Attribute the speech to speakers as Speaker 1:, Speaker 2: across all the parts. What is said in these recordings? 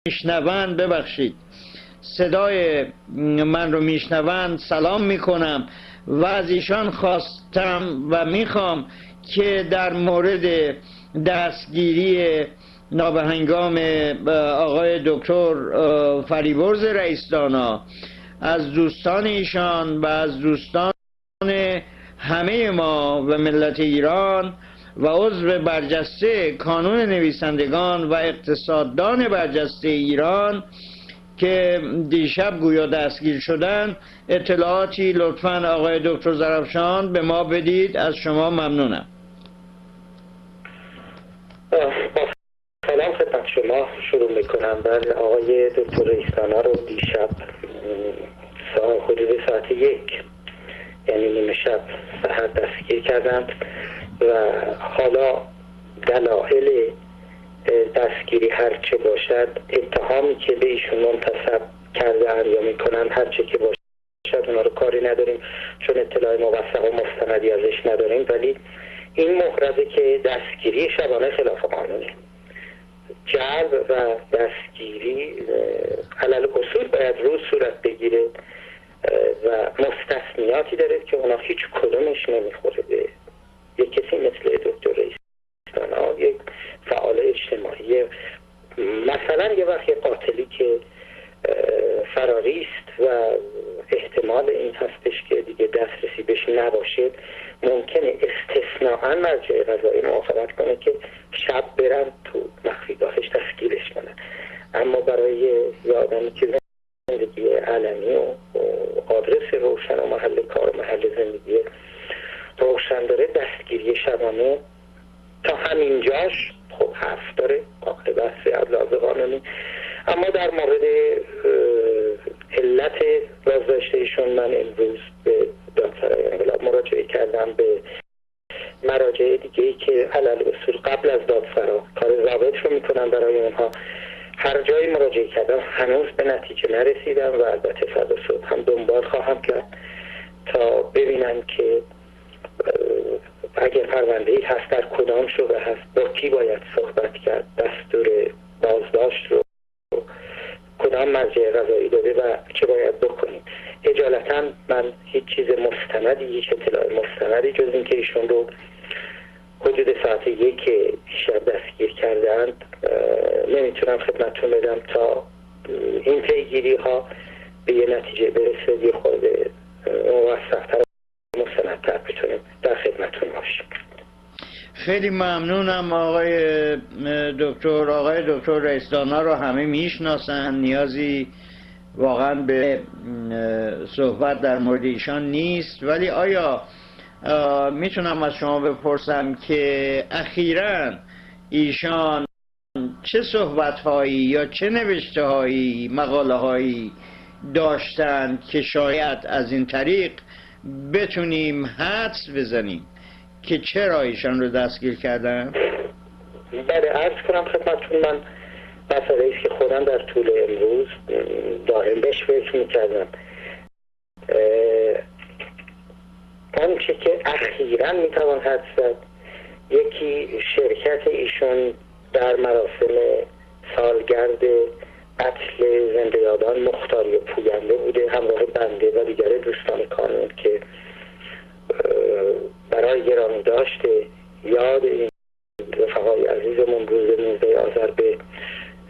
Speaker 1: میشنوند، ببخشید صدای من رو میشنوند سلام میکنم و از ایشان خواستم و میخوام که در مورد دستگیری نابهنگام آقای دکتر فریبرز رئیس دانا از دوستان ایشان و از دوستان همه ما و ملت ایران و عضو برجسته کانون نویسندگان و اقتصاددان برجسته ایران که دیشب گویا دستگیر شدن اطلاعاتی لطفاً آقای دکتر زرافشان به ما بدید. از شما ممنونم.
Speaker 2: سلام خدمت شما. شروع میکنم. بله، آقای دکتر رئیس دانا رو دیشب حدود ساعت 1 یعنی نیمه شب سحر دستگیر کردند و حالا دلایل دستگیری هرچه باشد، اتهامی که به ایشون منتسب کرده اند یا میکنن هرچه که باشد اونا رو کاری نداریم چون اطلاع موثق و مستندی ازش نداریم، ولی این محرزه که دستگیری شبانه خلاف قانونه، جلب و دستگیری علل اصول باید روز صورت بگیره و مستثنیاتی داره که اونا هیچ کدومش نمیخوره به یک کسی مثل دکتر رئیس دانا، یک فعال اجتماعی. مثلا یه وقت قاتلی که فراری است و احتمال این هستش که دیگه دسترسی بهش نباشه، ممکنه استثناءً مرجع قضایی موافقت کنه که شب برن تو مخفیگاهش دستگیرش کنن. اما برای یه آدمی که زندگی علنی و آدرس روشن و محل کار و محل زندگی روشن داره، دستگیری شبانه تا همینجاش خب حرف داره، قابل بحث از لحاظ قانونی. اما در مورد علت بازداشت ایشون من امروز به دادسرای انقلاب مراجعه کردم، به مراجع دیگه‌ای که علل اصول قبل از دادسرا کار ضابط رو میکنن برای اونها. هر جایی مراجعه کردم هنوز به نتیجه نرسیدم و البته فردا صبح هم دنبال خواهم کرد تا ببینم که اگر پرونده‌ای هست در کدام شعبه هست، با کی باید صحبت کرد، دستور بازداشت رو کدام مرجع قضایی داده و چه باید بکنیم. اجالتا من هیچ چیز مستندی، هیچ اطلاع مستندی جز این که ایشون رو حدود ساعت 1 شب دستگیر کردند نمیتونم خدمتتون بدم تا این پیگیری ها به یه نتیجه برسه، یه خورده موثق‌تر و مستندتر بتونیم در خدمتتون باشیم.
Speaker 1: خیلی ممنونم آقای دکتر. آقای دکتر رئیس دانا رو همه میشناسن، نیازی واقعا به صحبت در مورد ایشان نیست، ولی آیا میتونم از شما بپرسم که اخیراً ایشان چه صحبت‌هایی یا چه نوشته‌هایی، مقاله‌هایی داشتند که شاید از این طریق بتونیم حدس بزنیم که چرا ایشان رو دستگیر کردن؟
Speaker 2: بله، عرض کنم خدمتتون، من مسئله ایست که خودم در طول امروز دائم بهش فکر می‌کردم. آنچه که اخیراً میتوان حدس زد، یکی شرکت ایشون در مراسم سالگرد قتل زنده یادان مختاری پوینده بوده، همراه بنده و دیگر دوستان کانون که برای گرامی داشته یاد این رفقای عزیزمون روز 19 آذر به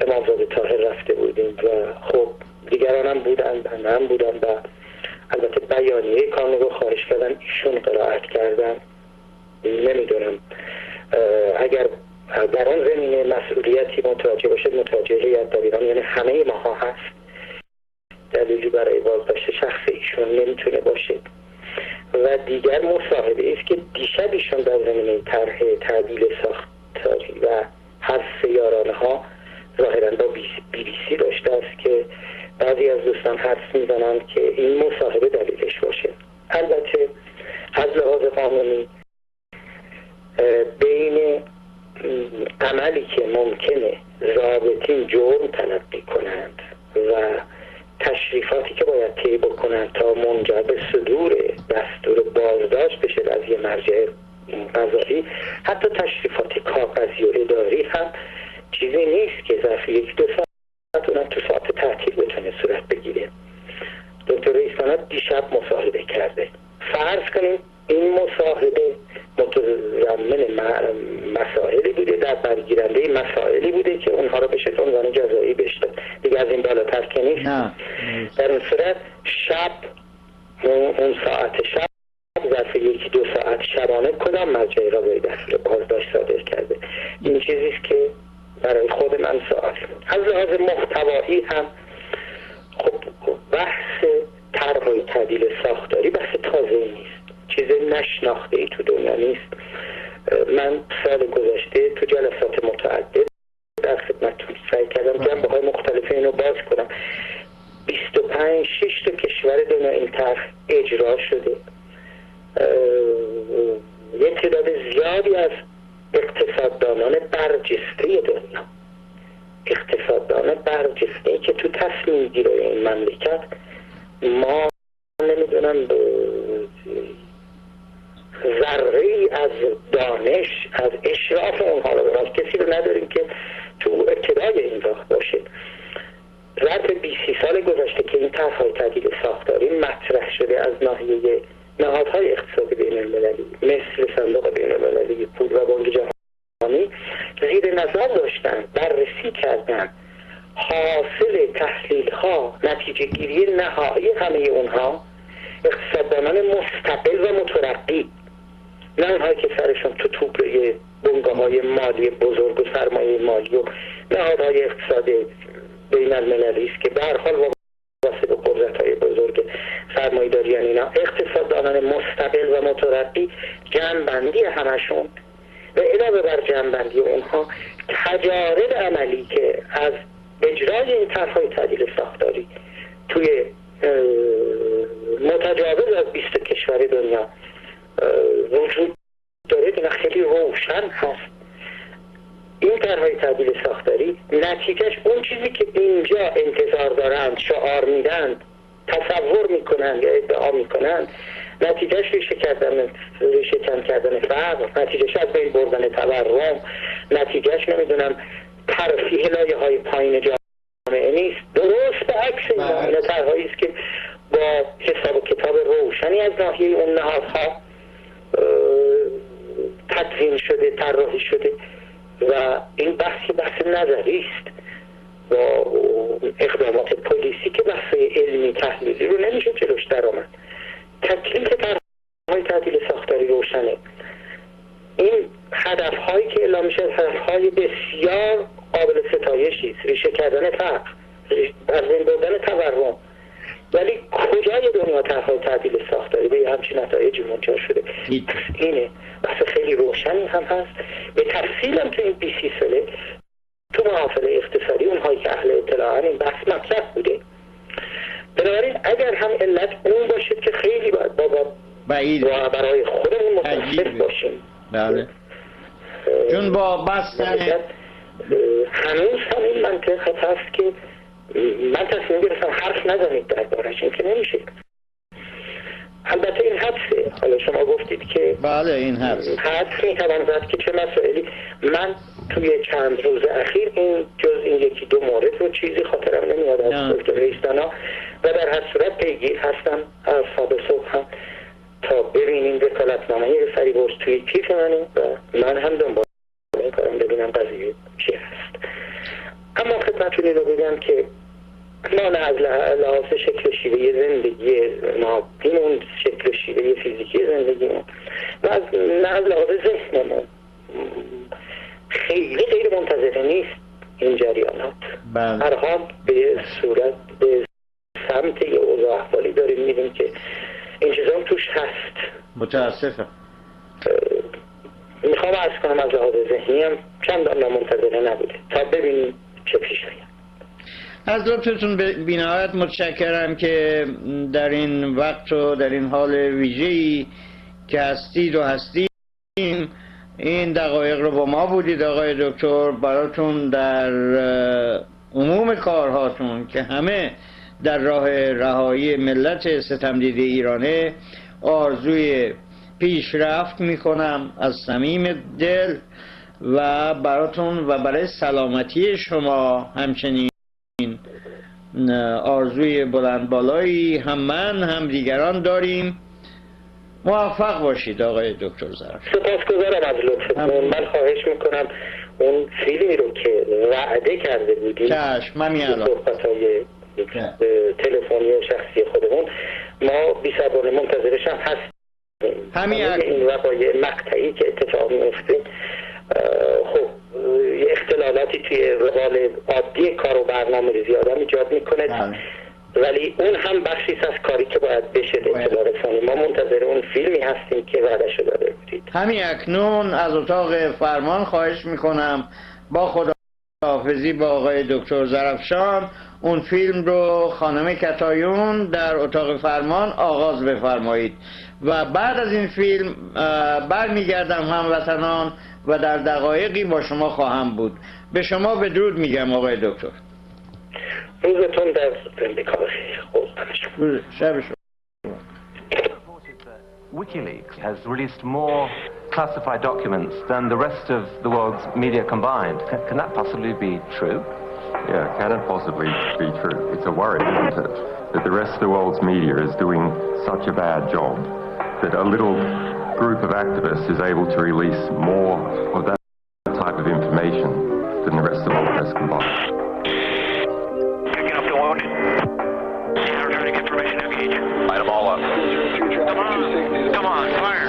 Speaker 2: امامزاده طاهر رفته بودیم و خب دیگران هم بودن، بنده هم بودن و البته بیانیه کانون رو خارج کردن، ایشون قرائت کردن. نمیدونم اگر در آن زمینه مسئولیتی متوجه باشد، متوجه هیئت دبیران یعنی همه ماها هست، دلیلی برای بازداشت شخص ایشون نمیتونه باشه. و دیگر مصاحبه است که دیشب ایشون در زمینه طرح تعدیل ساختاری و حذف یارانه ها ظاهرا با BBC داشته است که بعضی از دوستان حدس میزنند که این مصاحبه دلیلش باشه. البته از لحاظ قانونی بین عملی که ممکنه ضابطین جرم تلقی کنند و تشریفاتی که باید طی بکنند تا منجر به صدور دستور بازداشت بشه از یه مرجع قضایی، حتی تشریفات کاغذی و اداری هم چیزی نیست که ظرف 1-2 ساعت شب مصاحبه کرده. فرض کنیم این مصاحبه متضمن مسائلی بوده، در برگیرنده مسائلی بوده که اونها رو بشه عنوان جزایی بشته، دیگه از این بالاتر که نیست. در اون صورت شب، اون ساعت شب ظرف 1-2 ساعت شبانه کدام مرجعی را باید دستور بازداشت صادر کرده؟ این چیزیست که برای خود من سوال. از لحاظ محتوایی هم خب بحث طرح و تعدیل ساختاری بحث تازه نیست، چیز نشناخته ای تو دنیا نیست. من سال گذشته تو جلسات متعدد در خدمتتون سعی کردم جنبه های مختلف اینو باز کنم. 25-6 تا کشور دنیا این طرح اجرا شده. یک تعداد زیادی از اقتصاددانان برجسته دنیا، اقتصاددان برجسته که تو تصمیم گیری این مملکت ما نمیدونم ذره‌ای از دانش، از اشراف اونها رو برای کسی رو نداریم که تو ابتدای این راه باشه. ظرف 20 سال گذشته که این طرح‌های تعدیل ساختاری مطرح شده از ناحیه نهادهای اقتصادی بین‌المللی مثل صندوق بین‌المللی پول و بانک جهانی زیر نظر داشتن، بررسی کردن حاصل تحلیل‌ها، نتیجه گیری نهایی همه اونها اقتصاددانان مستقل و مترقی، نه اونهایی که سرشون تو توبره بنگاه‌های مالی بزرگ و سرمایه مالی و نهادهای اقتصاد بین‌المللی است که به هر حال واسه به قدرت‌های بزرگ سرمایه‌داری اینا. اقتصاددانان مستقل و مترقی جمع‌بندی همشون و علاوه بر جمع‌بندی اونها تجارب عملی که از اجرای این طرح‌های تعدیل ساختاری توی متجاوز از 20 کشور دنیا وجود داره و خیلی روشن هست. این طرح‌های تعدیل ساختاری نتیجهش اون چیزی که اینجا انتظار دارند، شعار میدن، تصور میکنن یا ادعا میکنن، نتیجهش ریشه کن کردن فقر، نتیجهش از بین بردن تورم، نتیجهش نمیدونم ترفیع لایه‌های پایین جامعه نیست. درست به عکس این طرح‌هایی است که با حساب و کتاب روشنی از ناحیه اون نهادها تدوین شده، طراحی شده و این بحث نظری است با اقدامات پلیسی که بحث علمی تحلیلی رو نمیشه جلوش در آمد. تکلیف طرح‌های تعدیل ساختاری روشنه. این هدف‌هایی که اعلام میشه هدف‌های بسیار قابل ستایشی است، ریشه کردن فقر، از بین بردن تورم، ولی کجای دنیا طرح‌های تعدیل ساختاری به همچین نتایجی منجر شده؟ اینه بحث خیلی روشنی هم هست. به تفصیل هم تو این 20 ساله تو محافل اقتصادی اونهایی که اهل اطلاعان این بحث مطرح بوده. بنابراین اگر هم علت اون باشید که خیلی باید
Speaker 1: بعید
Speaker 2: و برای خودمون متاسف باشیم.
Speaker 1: بله. چون با بستن
Speaker 2: هنوز هم این منطق هست که من تصمیم گرفتم حرف نزنید دربارش، این که نمیشه. البته این حدسه. حالا شما گفتید که
Speaker 1: بله این
Speaker 2: حدس میتوان زد که چه مسائلی. من توی چند روز اخیر این جز این 1-2 مورد رو چیزی خاطرم نمیاد از دکتر رئیس دانا و در هر صورت پیگیر هستم از صبح صبح هم تا ببینیم وکالتنامه فریبرز توی کیف منه و من هم دنبال میکنم ببینم قضیه چی هست. اما خدمتتون اینو بگم که ما نه از لحاظ شکل و شیوه زندگی مادیمون، شکل و شیوه فیزیکی زندگیمون و نه از لحاظ ذهنمون خیلی غیر منتظره نیست این جریانات. هر حال به صورت به سمت یه اوضاع احوالی داریم میدیم که این چیزا هم توش هست.
Speaker 1: متاسفم.
Speaker 2: میخوام عرض کنم از لحاظ ذهنی هم چندان نامنتظره نبوده تا ببینیم چه پیش آید.
Speaker 1: از لطفتون بی‌نهایت متشکرم که در این وقت و در این حال ویژه‌ای که هستید و هستیم این دقایق رو با ما بودید آقای دکتر. براتون در عموم کارهاتون که همه در راه رهایی ملت ستمدیده ایرانه آرزوی پیشرفت میکنم از صمیم دل و براتون و برای سلامتی شما همچنین آرزوی بلند بالایی هم من هم دیگران داریم. موفق باشید آقای دکتر زرافشان.
Speaker 2: سپاسگزارم از لطفتون. من خواهش میکنم اون فیلمی رو که وعده کرده بودیم صحبت‌های تلفنی و شخصی خودمون، ما بی‌صبرانه منتظرش هم هستیم. این وقایع مقطعی که اتفاق میفته خب اختلالاتی توی روال عادی کار و برنامه ریزی آدم ایجاد میکنه، ولی اون هم بخشی از کاری که باید بشه اطلاع رسانی. ما منتظر اون فیلمی هستیم که وعده‌شو داده بودید.
Speaker 1: همین اکنون از اتاق فرمان خواهش میکنم با خداحافظی با آقای دکتر زرافشان اون فیلم رو خانم کتایون در اتاق فرمان آغاز بفرمایید و بعد از این فیلم برمیگردم هموطنان و در دقایقی با شما خواهم بود. به شما بدرود میگم آقای دکتر.
Speaker 2: روزتون در امریکا بخیر.
Speaker 1: شب شما.
Speaker 3: WikiLeaks has released more classified documents than the rest of the world's media combined. Can that possibly be true?
Speaker 4: Yeah, can it possibly be true? It's a worry, isn't it? That the rest of the world's media is doing such a bad job that a little group of activists is able to release more of that type of information than the rest of the world press combined.
Speaker 5: Picking up the wound. Returning information, engage. Light them all up. Come on, fire.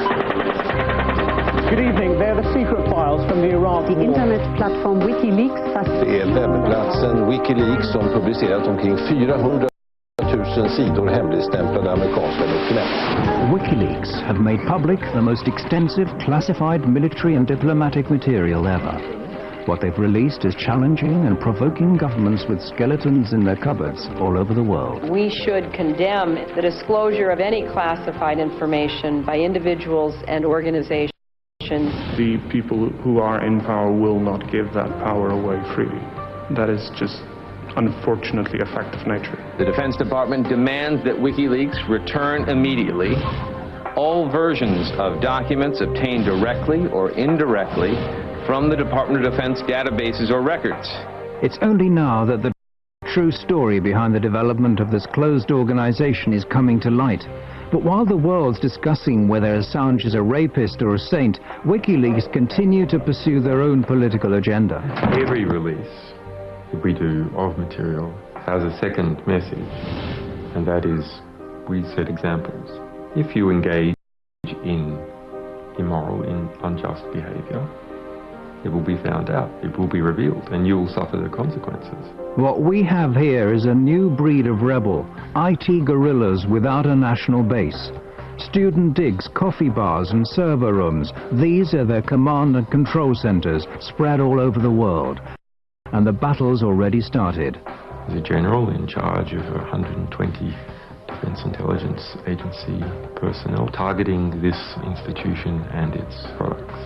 Speaker 6: Good evening. They're the secret files from the Iraqi
Speaker 7: internet platform WikiLeaks.
Speaker 8: Det är webbplatsen WikiLeaks som publicerat omkring 400 000 sidor hemligstämplade amerikanska dokument.
Speaker 6: WikiLeaks have made public the most extensive classified military and diplomatic material ever. What they've released is challenging and provoking governments with skeletons in their cupboards all over the world.
Speaker 9: We should condemn the disclosure of any classified information by individuals and organizations.
Speaker 10: The people who are in power will not give that power away freely. That is just unfortunately a fact of nature.
Speaker 11: The Defense Department demands that WikiLeaks return immediately all versions of documents obtained directly or indirectly from the Department of Defense databases or records.
Speaker 6: It's only now that the true story behind the development of this closed organization is coming to light. But while the world's discussing whether Assange is a rapist or a saint, WikiLeaks continue to pursue their own political agenda.
Speaker 4: Every release that we do of material has a second message, and that is we set examples. If you engage in immoral, in unjust behavior, it will be found out, it will be revealed, and you will suffer the consequences.
Speaker 6: What we have here is a new breed of rebel, IT guerrillas without a national base. Student digs, coffee bars and server rooms, these are their command and control centers spread all over the world. And the battle's already started.
Speaker 4: There's a general in charge of 120 Defense Intelligence Agency personnel targeting this institution and its products.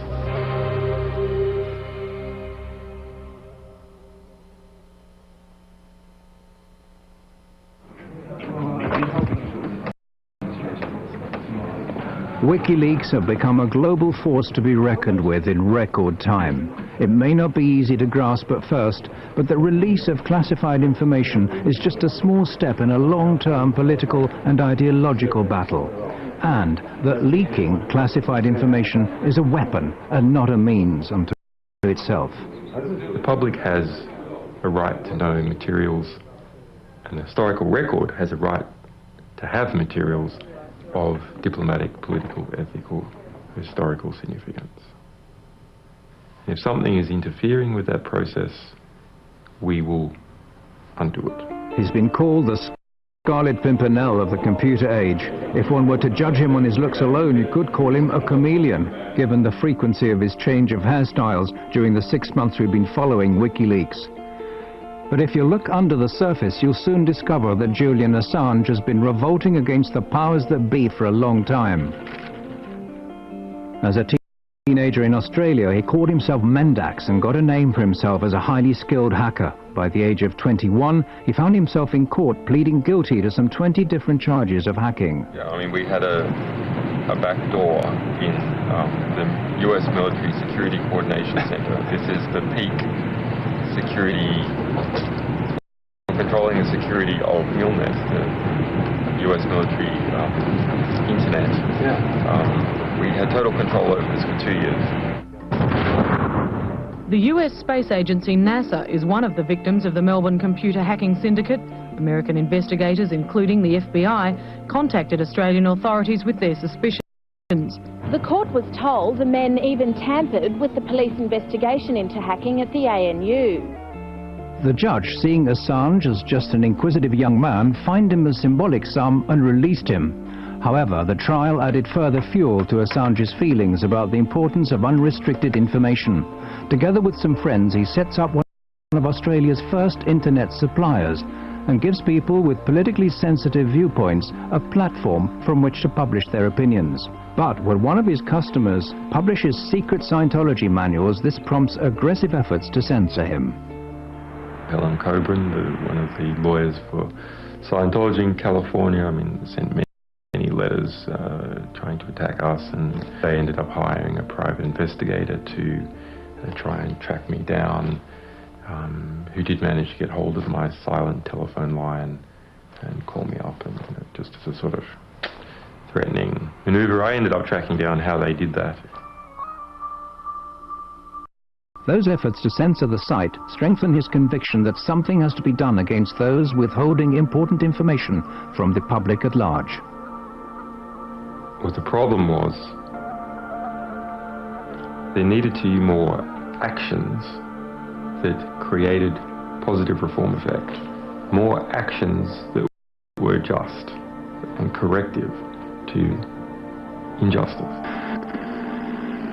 Speaker 6: WikiLeaks have become a global force to be reckoned with in record time. It may not be easy to grasp at first, but the release of classified information is just a small step in a long-term political and ideological battle. And that leaking classified information is a weapon and not a means unto itself.
Speaker 4: The public has a right to know materials, and the historical record has a right to have materials of diplomatic, political, ethical, historical significance. If something is interfering with that process, we will undo it.
Speaker 6: He's been called the Scarlet Pimpernel of the computer age. If one were to judge him on his looks alone, you could call him a chameleon, given the frequency of his change of hairstyles during the 6 months we've been following WikiLeaks. But if you look under the surface, you'll soon discover that Julian Assange has been revolting against the powers that be for a long time. As a teenager in Australia, he called himself Mendax and got a name for himself as a highly skilled hacker. By the age of 21, he found himself in court pleading guilty to some 20 different charges of hacking.
Speaker 4: Yeah, I mean, we had a back door in the US Military Security Coordination Center. This is the peak security controlling the security of Milnet, the US military internet. We had total control over this for 2 years.
Speaker 12: The US space agency NASA is one of the victims of the Melbourne computer hacking syndicate. American investigators, including the FBI, contacted Australian authorities with their suspicions.
Speaker 13: The court was told the men even tampered with the police investigation into hacking at the ANU.
Speaker 6: The judge, seeing Assange as just an inquisitive young man, fined him a symbolic sum and released him. However, the trial added further fuel to Assange's feelings about the importance of unrestricted information. Together with some friends, he sets up one of Australia's first internet suppliers and gives people with politically sensitive viewpoints a platform from which to publish their opinions. But when one of his customers publishes secret Scientology manuals, this prompts aggressive efforts to censor him.
Speaker 4: Helen Coburn, one of the lawyers for Scientology in California, sent many letters trying to attack us, and they ended up hiring a private investigator to try and track me down, who did manage to get hold of my silent telephone line and call me up, and just as a sort of threatening maneuver. I ended up tracking down how they did that.
Speaker 6: Those efforts to censor the site strengthen his conviction that something has to be done against those withholding important information from the public at large.
Speaker 4: What the problem was, there needed to be more actions that created positive reform effect. More actions that were just and corrective to injustice.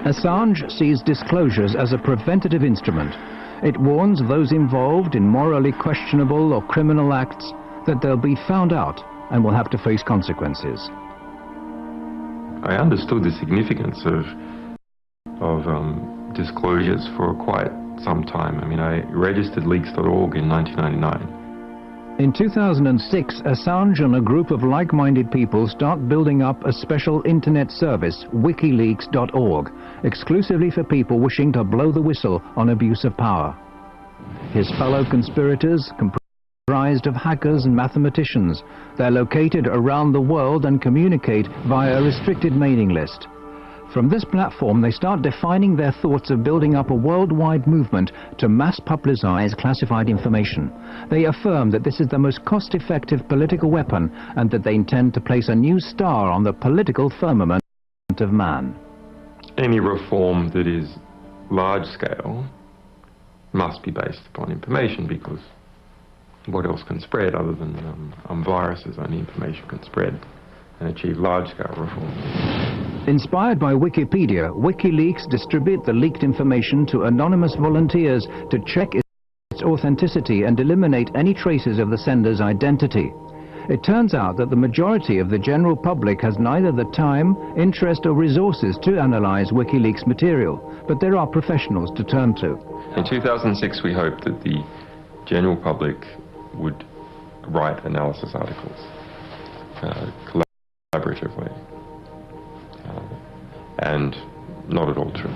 Speaker 6: Assange sees disclosures as a preventative instrument. It warns those involved in morally questionable or criminal acts that they'll be found out and will have to face consequences.
Speaker 4: I understood the significance of disclosures for quite some time. I registered leaks.org in 1999.
Speaker 6: In 2006, Assange and a group of like-minded people start building up a special internet service, wikileaks.org, exclusively for people wishing to blow the whistle on abuse of power. His fellow conspirators comprised of hackers and mathematicians. They're located around the world and communicate via a restricted mailing list. From this platform, they start defining their thoughts of building up a worldwide movement to mass publicize classified information. They affirm that this is the most cost-effective political weapon and that they intend to place a new star on the political firmament of man.
Speaker 4: Any reform that is large-scale must be based upon information, because what else can spread other than viruses? Only information can spread and achieve large-scale reform.
Speaker 6: Inspired by Wikipedia, WikiLeaks distribute the leaked information to anonymous volunteers to check its authenticity and eliminate any traces of the sender's identity. It turns out that the majority of the general public has neither the time, interest or resources to analyze WikiLeaks material, but there are professionals to turn to.
Speaker 4: In 2006, we hoped that the general public would write analysis articles collaboratively. And not at all true.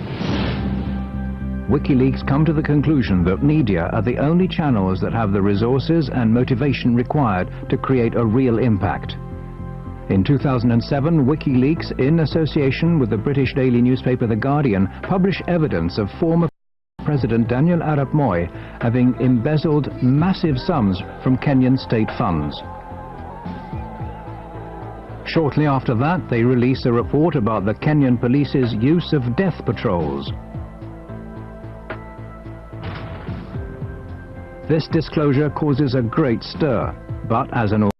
Speaker 6: WikiLeaks come to the conclusion that media are the only channels that have the resources and motivation required to create a real impact. In 2007, WikiLeaks, in association with the British daily newspaper The Guardian, published evidence of former President Daniel Arap Moi having embezzled massive sums from Kenyan state funds. Shortly after that, they release a report about the Kenyan police's use of death patrols. This disclosure causes a great stir, but as an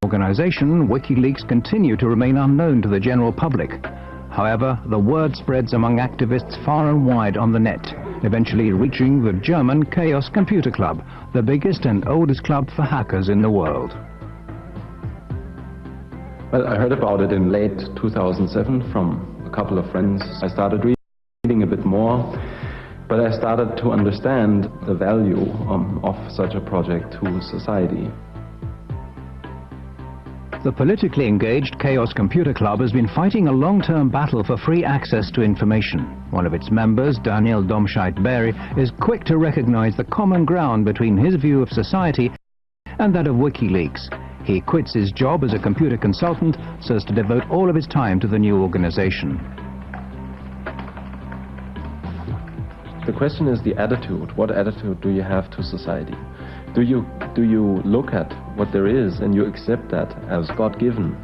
Speaker 6: organization, WikiLeaks continue to remain unknown to the general public. However, the word spreads among activists far and wide on the net, eventually reaching the German Chaos Computer Club, the biggest and oldest club for hackers in the world.
Speaker 14: Well, I heard about it in late 2007 from a couple of friends. I started reading a bit more, but I started to understand the value of such a project to society.
Speaker 6: The politically engaged Chaos Computer Club has been fighting a long-term battle for free access to information. One of its members, Daniel Domscheit-Berry, is quick to recognize the common ground between his view of society and that of WikiLeaks. He quits his job as a computer consultant so as to devote all of his time to the new organization.
Speaker 14: The question is the attitude. What attitude do you have to society? Do you look at what there is and you accept that as God-given?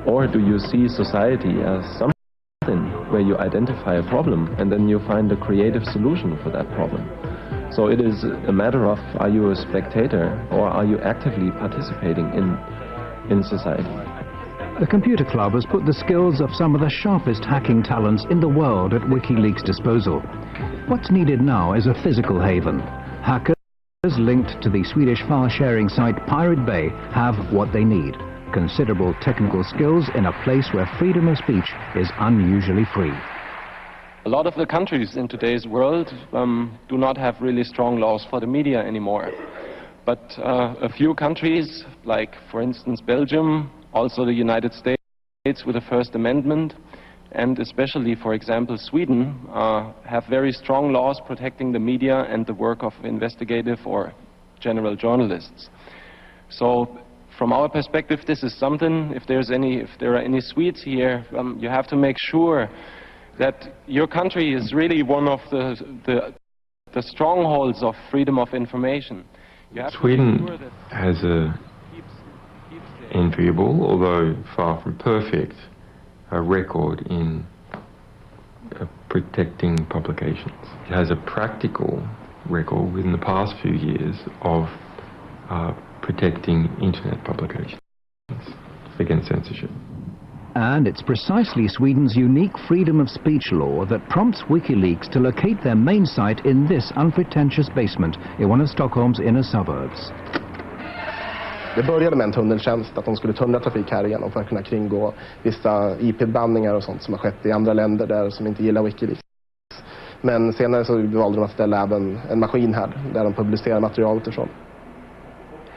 Speaker 14: Or do you see society as something where you identify a problem and then you find a creative solution for that problem? So it is a matter of, are you a spectator or are you actively participating in society?
Speaker 6: The Computer Club has put the skills of some of the sharpest hacking talents in the world at WikiLeaks' disposal. What's needed now is a physical haven. Hackers linked to the Swedish file-sharing site Pirate Bay have what they need: considerable technical skills in a place where freedom of speech is unusually free.
Speaker 14: A lot of the countries in today's world do not have really strong laws for the media anymore. But a few countries, like for instance Belgium, also the United States with the First Amendment, and especially, for example, Sweden, have very strong laws protecting the media and the work of investigative or general journalists. So from our perspective, this is something, if there are any Swedes here, you have to make sure that your country is really one of the strongholds of freedom of information.
Speaker 4: Sweden has a enviable, although far from perfect, record in protecting publications. It has a practical record within the past few years of protecting internet publications against censorship.
Speaker 6: And it's precisely Sweden's unique freedom of speech law that prompts WikiLeaks to locate their main site in this unpretentious basement in one of Stockholm's inner suburbs.
Speaker 15: Det började med en tunneltjänst, att de skulle tunnla trafik här igenom för att kunna kringgå vissa IP-bandningar och sånt som har skett i andra länder där som inte gillar WikiLeaks. Men senare så valde de att ställa även en maskin här där de publicerar materialet ifrån.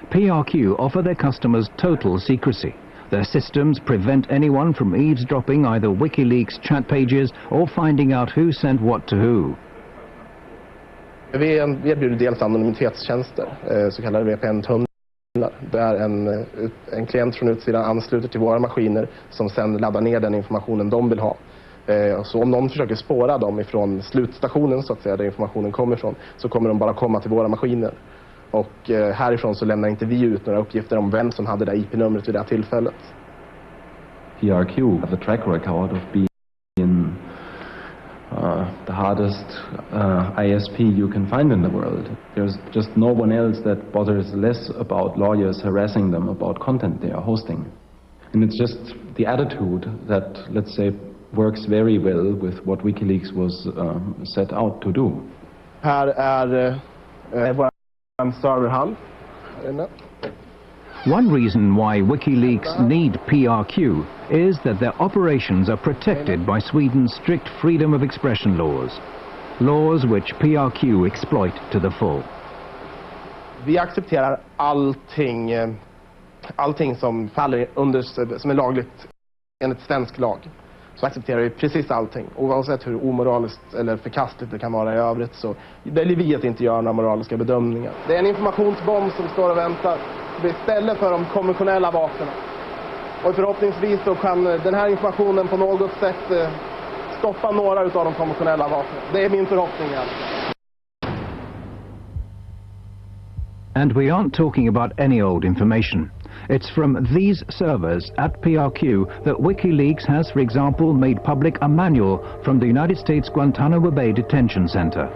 Speaker 6: PRQ offer their customers total secrecy. Their systems prevent anyone from eavesdropping either WikiLeaks chat pages or finding out who sent what to who.
Speaker 15: Vi erbjuder dels anonymitetstjänster, så kallade VPN-tunnlar. Där en klient från utsidan ansluter till våra maskiner som sen laddar ner den informationen de vill ha. Så om någon försöker spåra dem ifrån slutstationen så att säga, där informationen kommer ifrån, så kommer de bara komma till våra maskiner. Och härifrån så lämnar inte vi ut några uppgifter om vem som hade det IP-numret vid det här tillfället.
Speaker 14: PRQ have a track record of being the hardest ISP you can find in the world. There's just no one else that bothers less about lawyers harassing them about content they are hosting. And it's just the attitude that, let's say, works very well with what WikiLeaks was set out to do.
Speaker 15: Här är vår serverhall.
Speaker 6: One reason why WikiLeaks need PRQ is that their operations are protected by Sweden's strict freedom of expression laws. Laws which PRQ exploit to the full.
Speaker 15: Vi accepterar allting som faller under, som är lagligt enligt svensk lag. Så accepterar vi precis allting. Oavsett hur omoraliskt eller förkastligt det kan vara i övrigt så väljer vi att inte göra några moraliska bedömningar. Det är en informationsbomb som står och väntar istället för de konventionella vapnen. Och förhoppningsvis så kan den här informationen på något sätt stoppa några av de konventionella vapnen. Det är min förhoppning.
Speaker 6: And we aren't talking about any old information. It's from these servers at PRQ that WikiLeaks has, for example, made public a manual from the United States Guantanamo Bay Detention Center.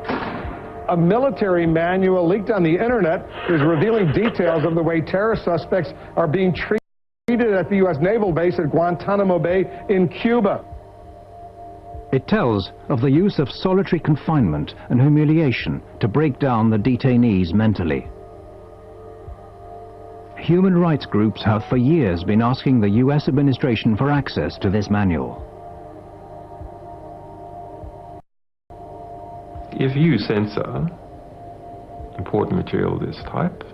Speaker 16: A military manual leaked on the internet is revealing details of the way terrorist suspects are being treated at the U.S. naval base at Guantanamo Bay in Cuba.
Speaker 6: It tells of the use of solitary confinement and humiliation to break down the detainees mentally. Human rights groups have for years been asking the US administration for access to this manual.
Speaker 4: If you censor important material of this type,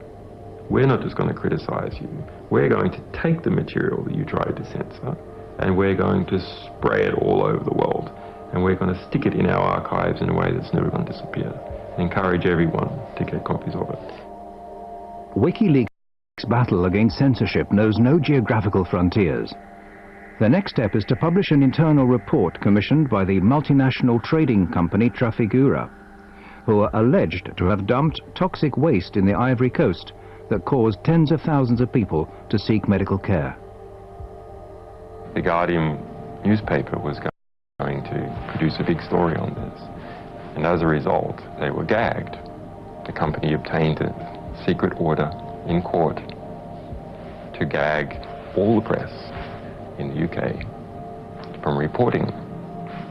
Speaker 4: we're not just going to criticize you. We're going to take the material that you tried to censor and we're going to spray it all over the world. And we're going to stick it in our archives in a way that's never going to disappear. And encourage everyone to get copies of it.
Speaker 6: WikiLeaks WikiLeaks' battle against censorship knows no geographical frontiers. The next step is to publish an internal report commissioned by the multinational trading company Trafigura, who are alleged to have dumped toxic waste in the Ivory Coast that caused tens of thousands of people to seek medical care.
Speaker 4: The Guardian newspaper was going to produce a big story on this, and as a result they were gagged. The company obtained a secret order in court to gag all the press in the UK from reporting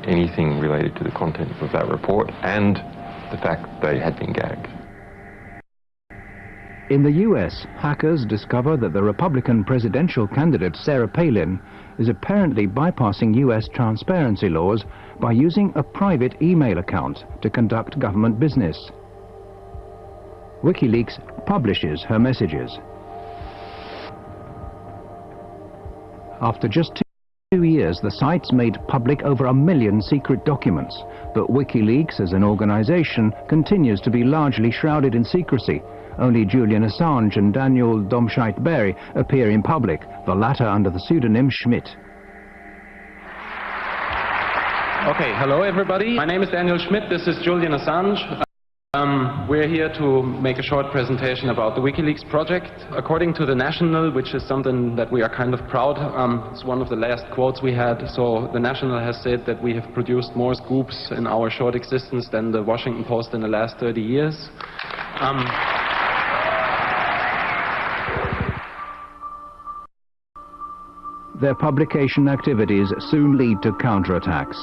Speaker 4: anything related to the content of that report and the fact they had been gagged.
Speaker 6: In the US, hackers discover that the Republican presidential candidate Sarah Palin is apparently bypassing US transparency laws by using a private email account to conduct government business. WikiLeaks publishes her messages. After just 2 years, the site's made public over 1 million secret documents, but WikiLeaks as an organization continues to be largely shrouded in secrecy. Only Julian Assange and Daniel Domscheit-Berry appear in public, the latter under the pseudonym Schmidt.
Speaker 17: Okay, hello everybody. My name is Daniel Schmidt, this is Julian Assange. We're here to make a short presentation about the WikiLeaks project. According to the National, which is something that we are kind of proud, it's one of the last quotes we had, so the National has said that we have produced more scoops in our short existence than the Washington Post in the last 30 years.
Speaker 6: Their publication activities soon lead to counterattacks.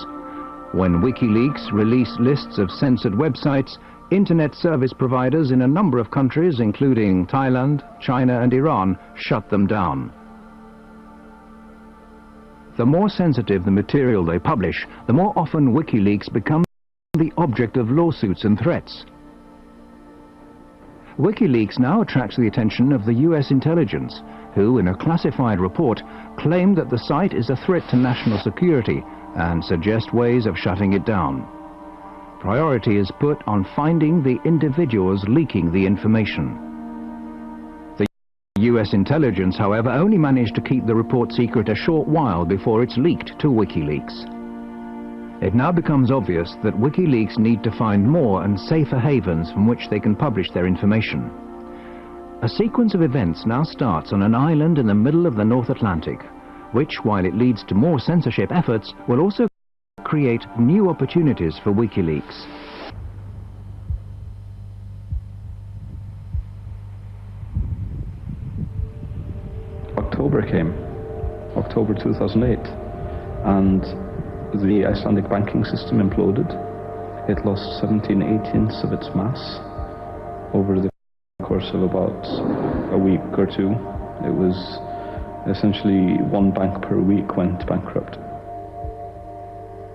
Speaker 6: When WikiLeaks release lists of censored websites, Internet service providers in a number of countries, including Thailand, China and Iran, shut them down. The more sensitive the material they publish, the more often WikiLeaks become the object of lawsuits and threats. WikiLeaks now attracts the attention of the US intelligence, who, in a classified report, claim that the site is a threat to national security and suggest ways of shutting it down. Priority is put on finding the individuals leaking the information. The US intelligence, however, only managed to keep the report secret a short while before it's leaked to WikiLeaks. It now becomes obvious that WikiLeaks need to find more and safer havens from which they can publish their information. A sequence of events now starts on an island in the middle of the North Atlantic, which, while it leads to more censorship efforts, will also create new opportunities for WikiLeaks.
Speaker 14: October came, October 2008, and the Icelandic banking system imploded. It lost 17/18 of its mass over the course of about a week or two. It was essentially one bank per week went bankrupt.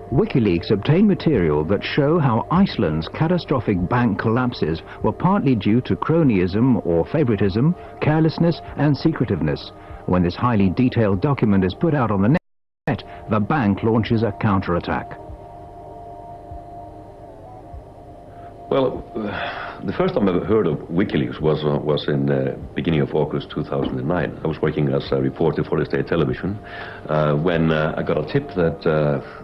Speaker 6: WikiLeaks obtained material that show how Iceland's catastrophic bank collapses were partly due to cronyism or favoritism, carelessness and secretiveness. When this highly detailed document is put out on the net, the bank launches a counterattack.
Speaker 18: Well, the first time I ever heard of WikiLeaks was in the beginning of August 2009. I was working as a reporter for the state television when I got a tip that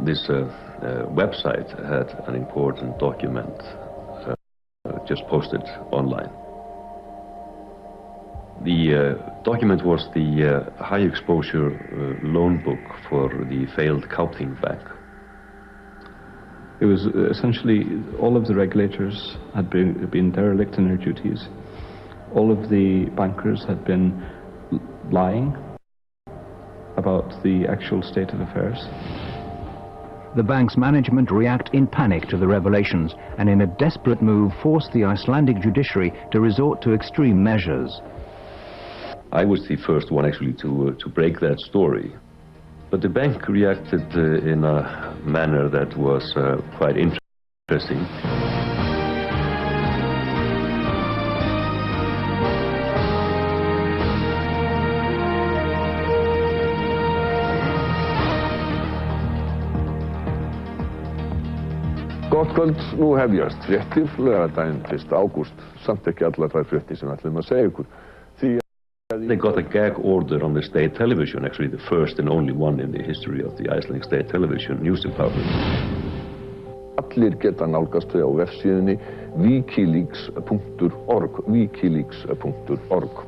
Speaker 18: this website had an important document just posted online. The document was the high exposure loan book for the failed Kaupthing Bank.
Speaker 14: It was essentially all of the regulators had been derelict in their duties. All of the bankers had been lying about the actual state of affairs.
Speaker 6: The bank's management react in panic to the revelations and in a desperate move forced the Icelandic judiciary to resort to extreme measures.
Speaker 18: I was the first one actually to break that story. But the bank reacted in a manner that was quite interesting.
Speaker 19: Gott kvöld, nú hefjast fréttir laugardaginn 1. ágúst, samt ekki allar þær fréttir sem ætlum að segja ykkur. Því
Speaker 18: They got a gag order on the state television, actually the first and only one in the history of the Icelandic state television news department.
Speaker 19: Allir geta nálgast þau á vefsíðunni wikileaks.org, wikileaks.org.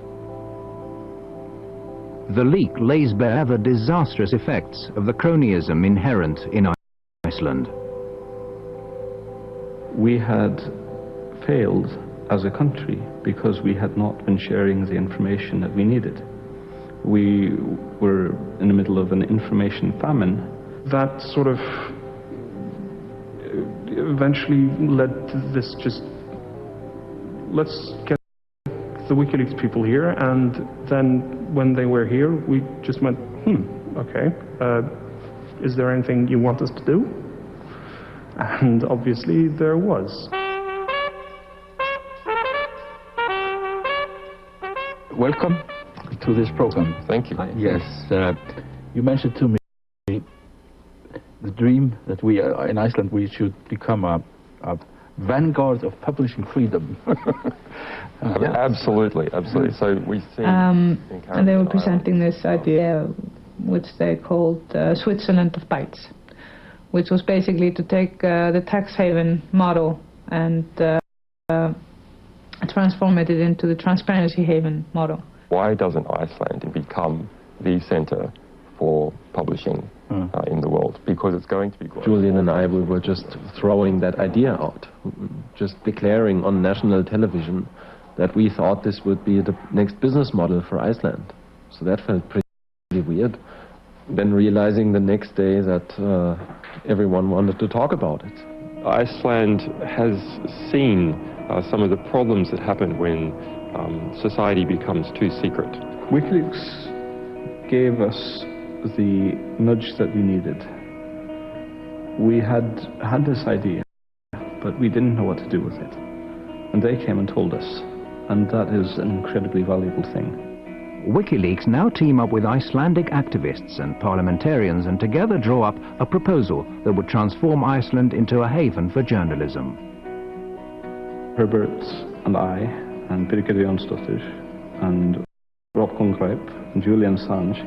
Speaker 6: The leak lays bare the disastrous effects of the cronyism inherent in Iceland.
Speaker 14: We had failed as a country because we had not been sharing the information that we needed. We were in the middle of an information famine.
Speaker 10: That sort of eventually led to this just, let's get the WikiLeaks people here, and then when they were here, we just went, okay, is there anything you want us to do? And obviously there was.
Speaker 20: Welcome to this program.
Speaker 19: Thank you.
Speaker 20: Yes, you mentioned to me the dream that we in Iceland we should become a vanguard of publishing freedom.
Speaker 4: Absolutely. So we see.
Speaker 21: And they were presenting this idea, which they called Switzerland of Bytes, which was basically to take the tax haven model and transform it into the transparency haven model.
Speaker 4: Why doesn't Iceland become the center for publishing in the world? Because it's going to be global.
Speaker 14: Julian and I, we were just throwing that idea out, just declaring on national television that we thought this would be the next business model for Iceland. So that felt pretty weird. Then realizing the next day that everyone wanted to talk about it.
Speaker 4: Iceland has seen some of the problems that happen when society becomes too secret.
Speaker 14: WikiLeaks gave us the nudge that we needed. We had this idea, but we didn't know what to do with it. And they came and told us, and that is an incredibly valuable thing.
Speaker 6: WikiLeaks now team up with Icelandic activists and parliamentarians and together draw up a proposal that would transform Iceland into a haven for journalism.
Speaker 14: Faribrz and I, and Birgir Jónsdóttir, and Rob Kongreip, and Julian Assange,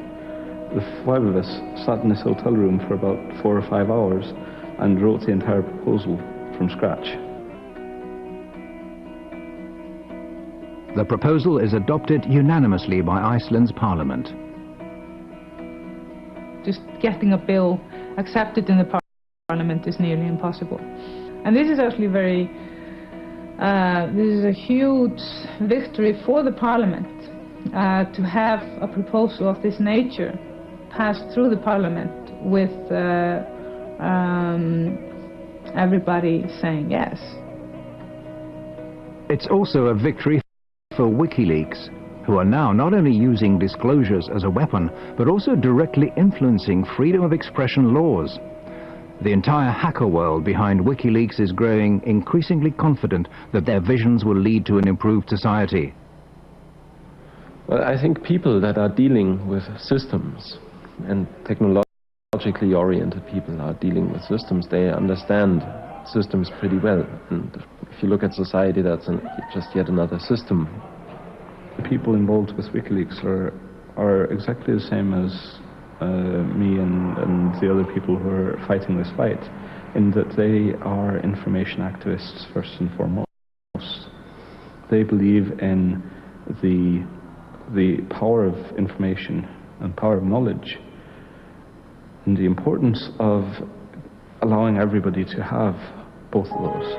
Speaker 14: the five of us sat in this hotel room for about 4 or 5 hours and wrote the entire proposal from scratch.
Speaker 6: The proposal is adopted unanimously by Iceland's parliament.
Speaker 21: Just getting a bill accepted in the parliament is nearly impossible. And this is actually very, this is a huge victory for the parliament to have a proposal of this nature passed through the parliament with everybody saying yes.
Speaker 6: It's also a victory for WikiLeaks, who are now not only using disclosures as a weapon, but also directly influencing freedom of expression laws. The entire hacker world behind WikiLeaks is growing increasingly confident that their visions will lead to an improved society.
Speaker 14: Well, I think people that are dealing with systems, and technologically oriented people are dealing with systems, they understand systems pretty well. And if you look at society, that's just yet another system. The people involved with WikiLeaks are exactly the same as me and the other people who are fighting this fight, in that they are information activists first and foremost. They believe in the power of information and power of knowledge, and the importance of allowing everybody to have both of those.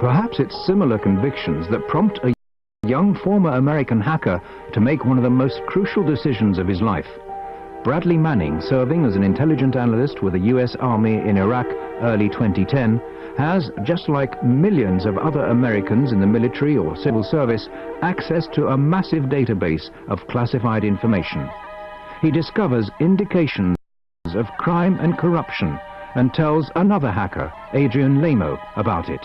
Speaker 6: Perhaps it's similar convictions that prompt a young former American hacker to make one of the most crucial decisions of his life. Bradley Manning, serving as an intelligence analyst with the US Army in Iraq early 2010, has, just like millions of other Americans in the military or civil service, access to a massive database of classified information. He discovers indications of crime and corruption and tells another hacker, Adrian Lamo, about it.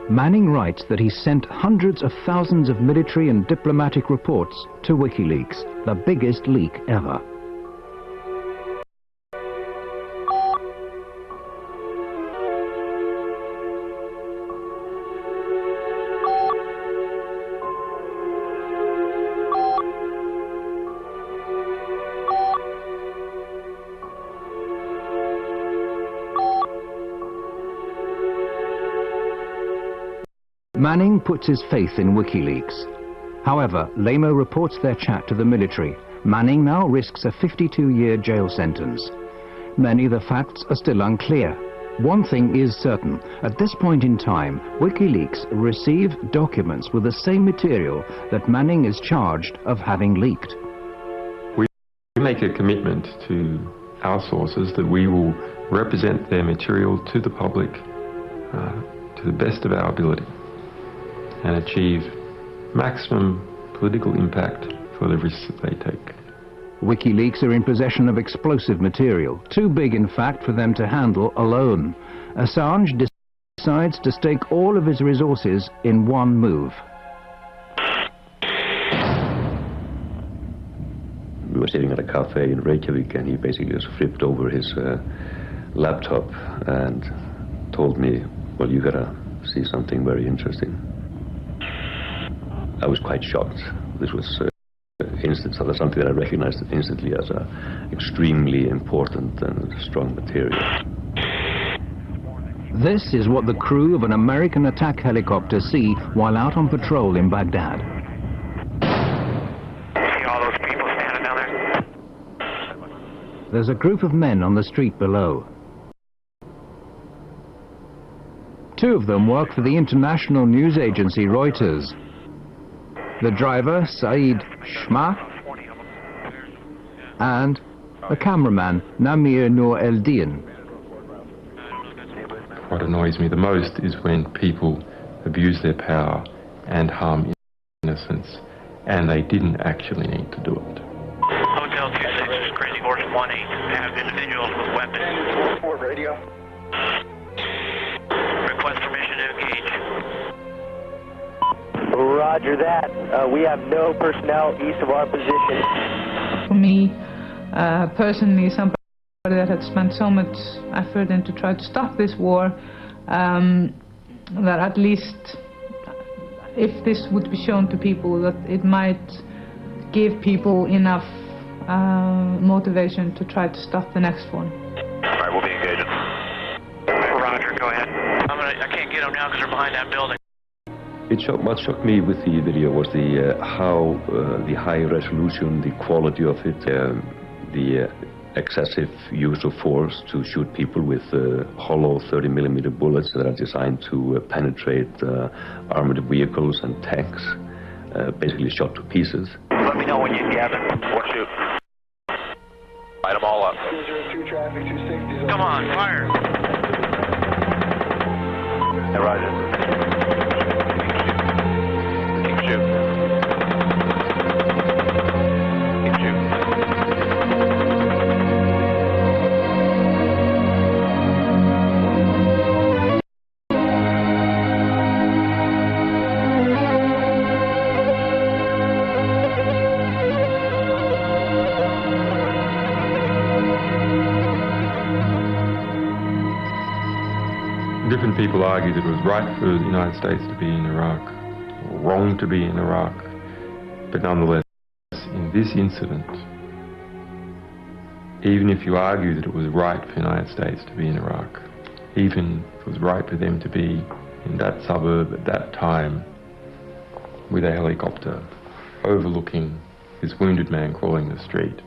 Speaker 6: Manning writes that he sent hundreds of thousands of military and diplomatic reports to WikiLeaks, the biggest leak ever. Manning puts his faith in WikiLeaks. However, Lamo reports their chat to the military. Manning now risks a 52-year jail sentence. Many of the facts are still unclear. One thing is certain. At this point in time, WikiLeaks receive documents with the same material that Manning is charged of having leaked.
Speaker 4: We make a commitment to our sources that we will represent their material to the public to the best of our ability and achieve maximum political impact for the risks that they take.
Speaker 6: WikiLeaks are in possession of explosive material, too big in fact for them to handle alone. Assange decides to stake all of his resources in one move.
Speaker 18: We were sitting at a cafe in Reykjavik and he basically just flipped over his laptop and told me, well, you gotta see something very interesting. I was quite shocked. This was something that I recognized instantly as extremely important and strong material.
Speaker 6: This is what the crew of an American attack helicopter see while out on patrol in Baghdad.
Speaker 5: See all those people standing down there?
Speaker 6: There's a group of men on the street below. Two of them work for the international news agency Reuters. The driver, Saeed Shma, and the cameraman, Namir Noor Eldin.
Speaker 4: What annoys me the most is when people abuse their power and harm innocents, and they didn't actually need to do it.
Speaker 5: Hotel 26, Crazy Horse 18, have individuals with weapons. 4 radio. Request permission to engage.
Speaker 2: Roger that. We have no personnel east of our position.
Speaker 21: For me, personally, somebody that had spent so much effort into try to stop this war, that at least if this would be shown to people, that it might give people enough motivation to try to stop the next one.
Speaker 5: All right, we'll be engaging. Roger, go ahead. I can't get them now because they're behind that building.
Speaker 18: What shocked me with the video was the how the high resolution, the quality of it, the excessive use of force to shoot people with hollow 30mm bullets that are designed to penetrate armored vehicles and tanks, basically shot to pieces.
Speaker 5: Let me know when you have it. We'll shoot. Light them all up. Come on, fire. Hey, Roger.
Speaker 4: Different people argue that it was right for the United States to be in Iraq, or wrong to be in Iraq, but nonetheless, in this incident, even if you argue that it was right for the United States to be in Iraq, even if it was right for them to be in that suburb at that time with a helicopter overlooking this wounded man crawling the street,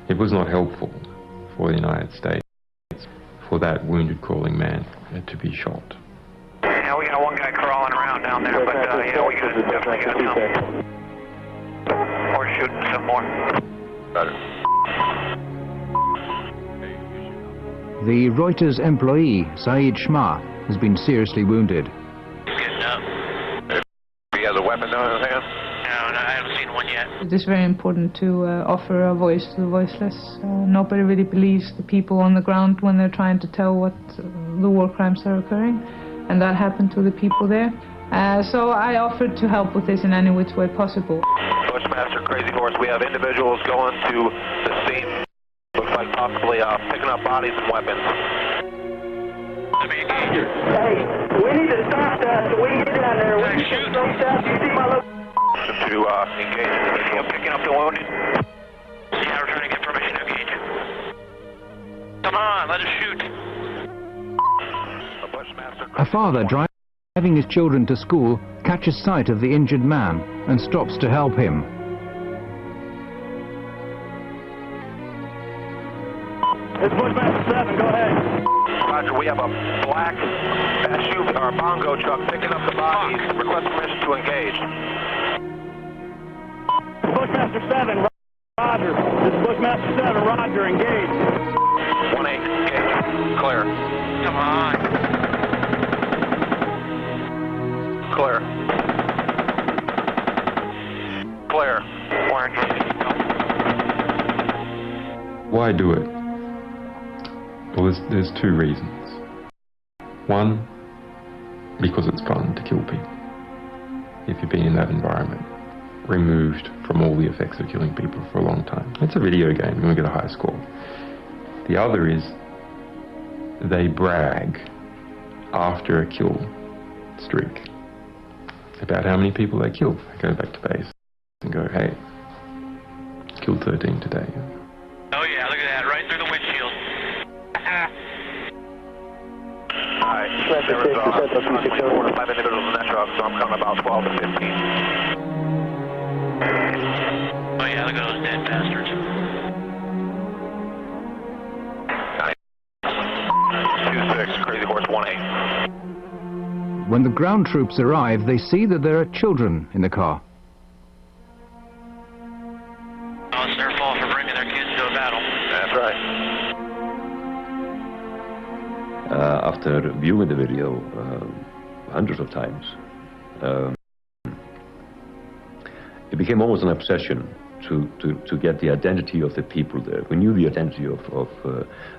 Speaker 4: it was not helpful for the United States for that wounded crawling man to be shot.
Speaker 5: Yeah, we got one guy crawling around down there, but yeah, we definitely got some. Or shooting some more.
Speaker 6: The Reuters employee, Saeed Shma, has been seriously wounded.
Speaker 5: He's getting up. He has a weapon in his hand? No, I haven't seen one yet.
Speaker 21: It is very important to offer a voice to the voiceless. Nobody really believes the people on the ground when they're trying to tell what the war crimes that are occurring. and that happened to the people there. So I offered to help with this in any which way possible.
Speaker 5: Bushmaster, Crazy Horse, we have individuals going to the scene. Looks like possibly picking up bodies and weapons.
Speaker 2: Hey, we need to stop that so we can get down there. We need to stop that. You see my location?
Speaker 5: To engage in the video, picking up the wounded. Yeah, we're trying to get permission to engage. Come on, let us shoot.
Speaker 6: A father driving his children to school catches sight of the injured man and stops to help him.
Speaker 2: It's Bushmaster 7, go ahead.
Speaker 5: Roger, we have a black SUV or bongo truck picking up the bodies. Request permission to engage.
Speaker 2: Bushmaster 7, Roger. This is Bushmaster 7, Roger, engage.
Speaker 5: 1-8, engage. Clear. Come on. Clear. Clear. We're engaged.
Speaker 4: Why do it? Well, there's two reasons. One, because it's fun to kill people. If you've been in that environment, removed from all the effects of killing people for a long time. It's a video game, you want to get a high score. The other is they brag after a kill streak about how many people they killed. They go back to base and go, hey, killed 13 today.
Speaker 5: Oh yeah, look at that, right through the windshield. Alright, there was 4 to 5 individuals in that truck, so I'm counting about 12 to 15. Oh yeah, look at those dead bastards. 2-6, Crazy Horse 1-8.
Speaker 6: When the ground troops arrive, they see that there are children in the car.
Speaker 5: Oh, it's their fault for bringing their kids to a battle. That's right.
Speaker 18: After viewing the video hundreds of times, it became almost an obsession to get the identity of the people there. We knew the identity of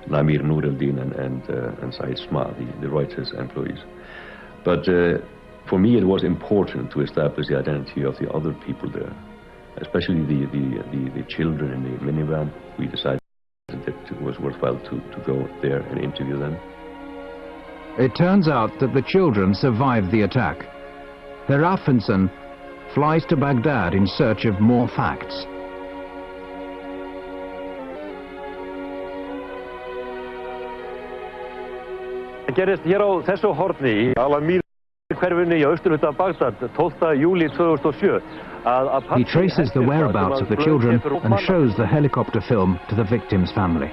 Speaker 18: Namir Nureddin and Said Sma, the Reuters employees. But for me it was important to establish the identity of the other people there, especially the children in the minivan. We decided that it was worthwhile to go there and interview them.
Speaker 6: It turns out that the children survived the attack. Herr Affenson flies to Baghdad in search of more facts.
Speaker 1: Gerist hér á þessu horni í Alamír hverfinu í austurhluta Bagdad 12. júlí 2007.
Speaker 6: He traces the whereabouts of the children and shows the helicopter film to the victim's family.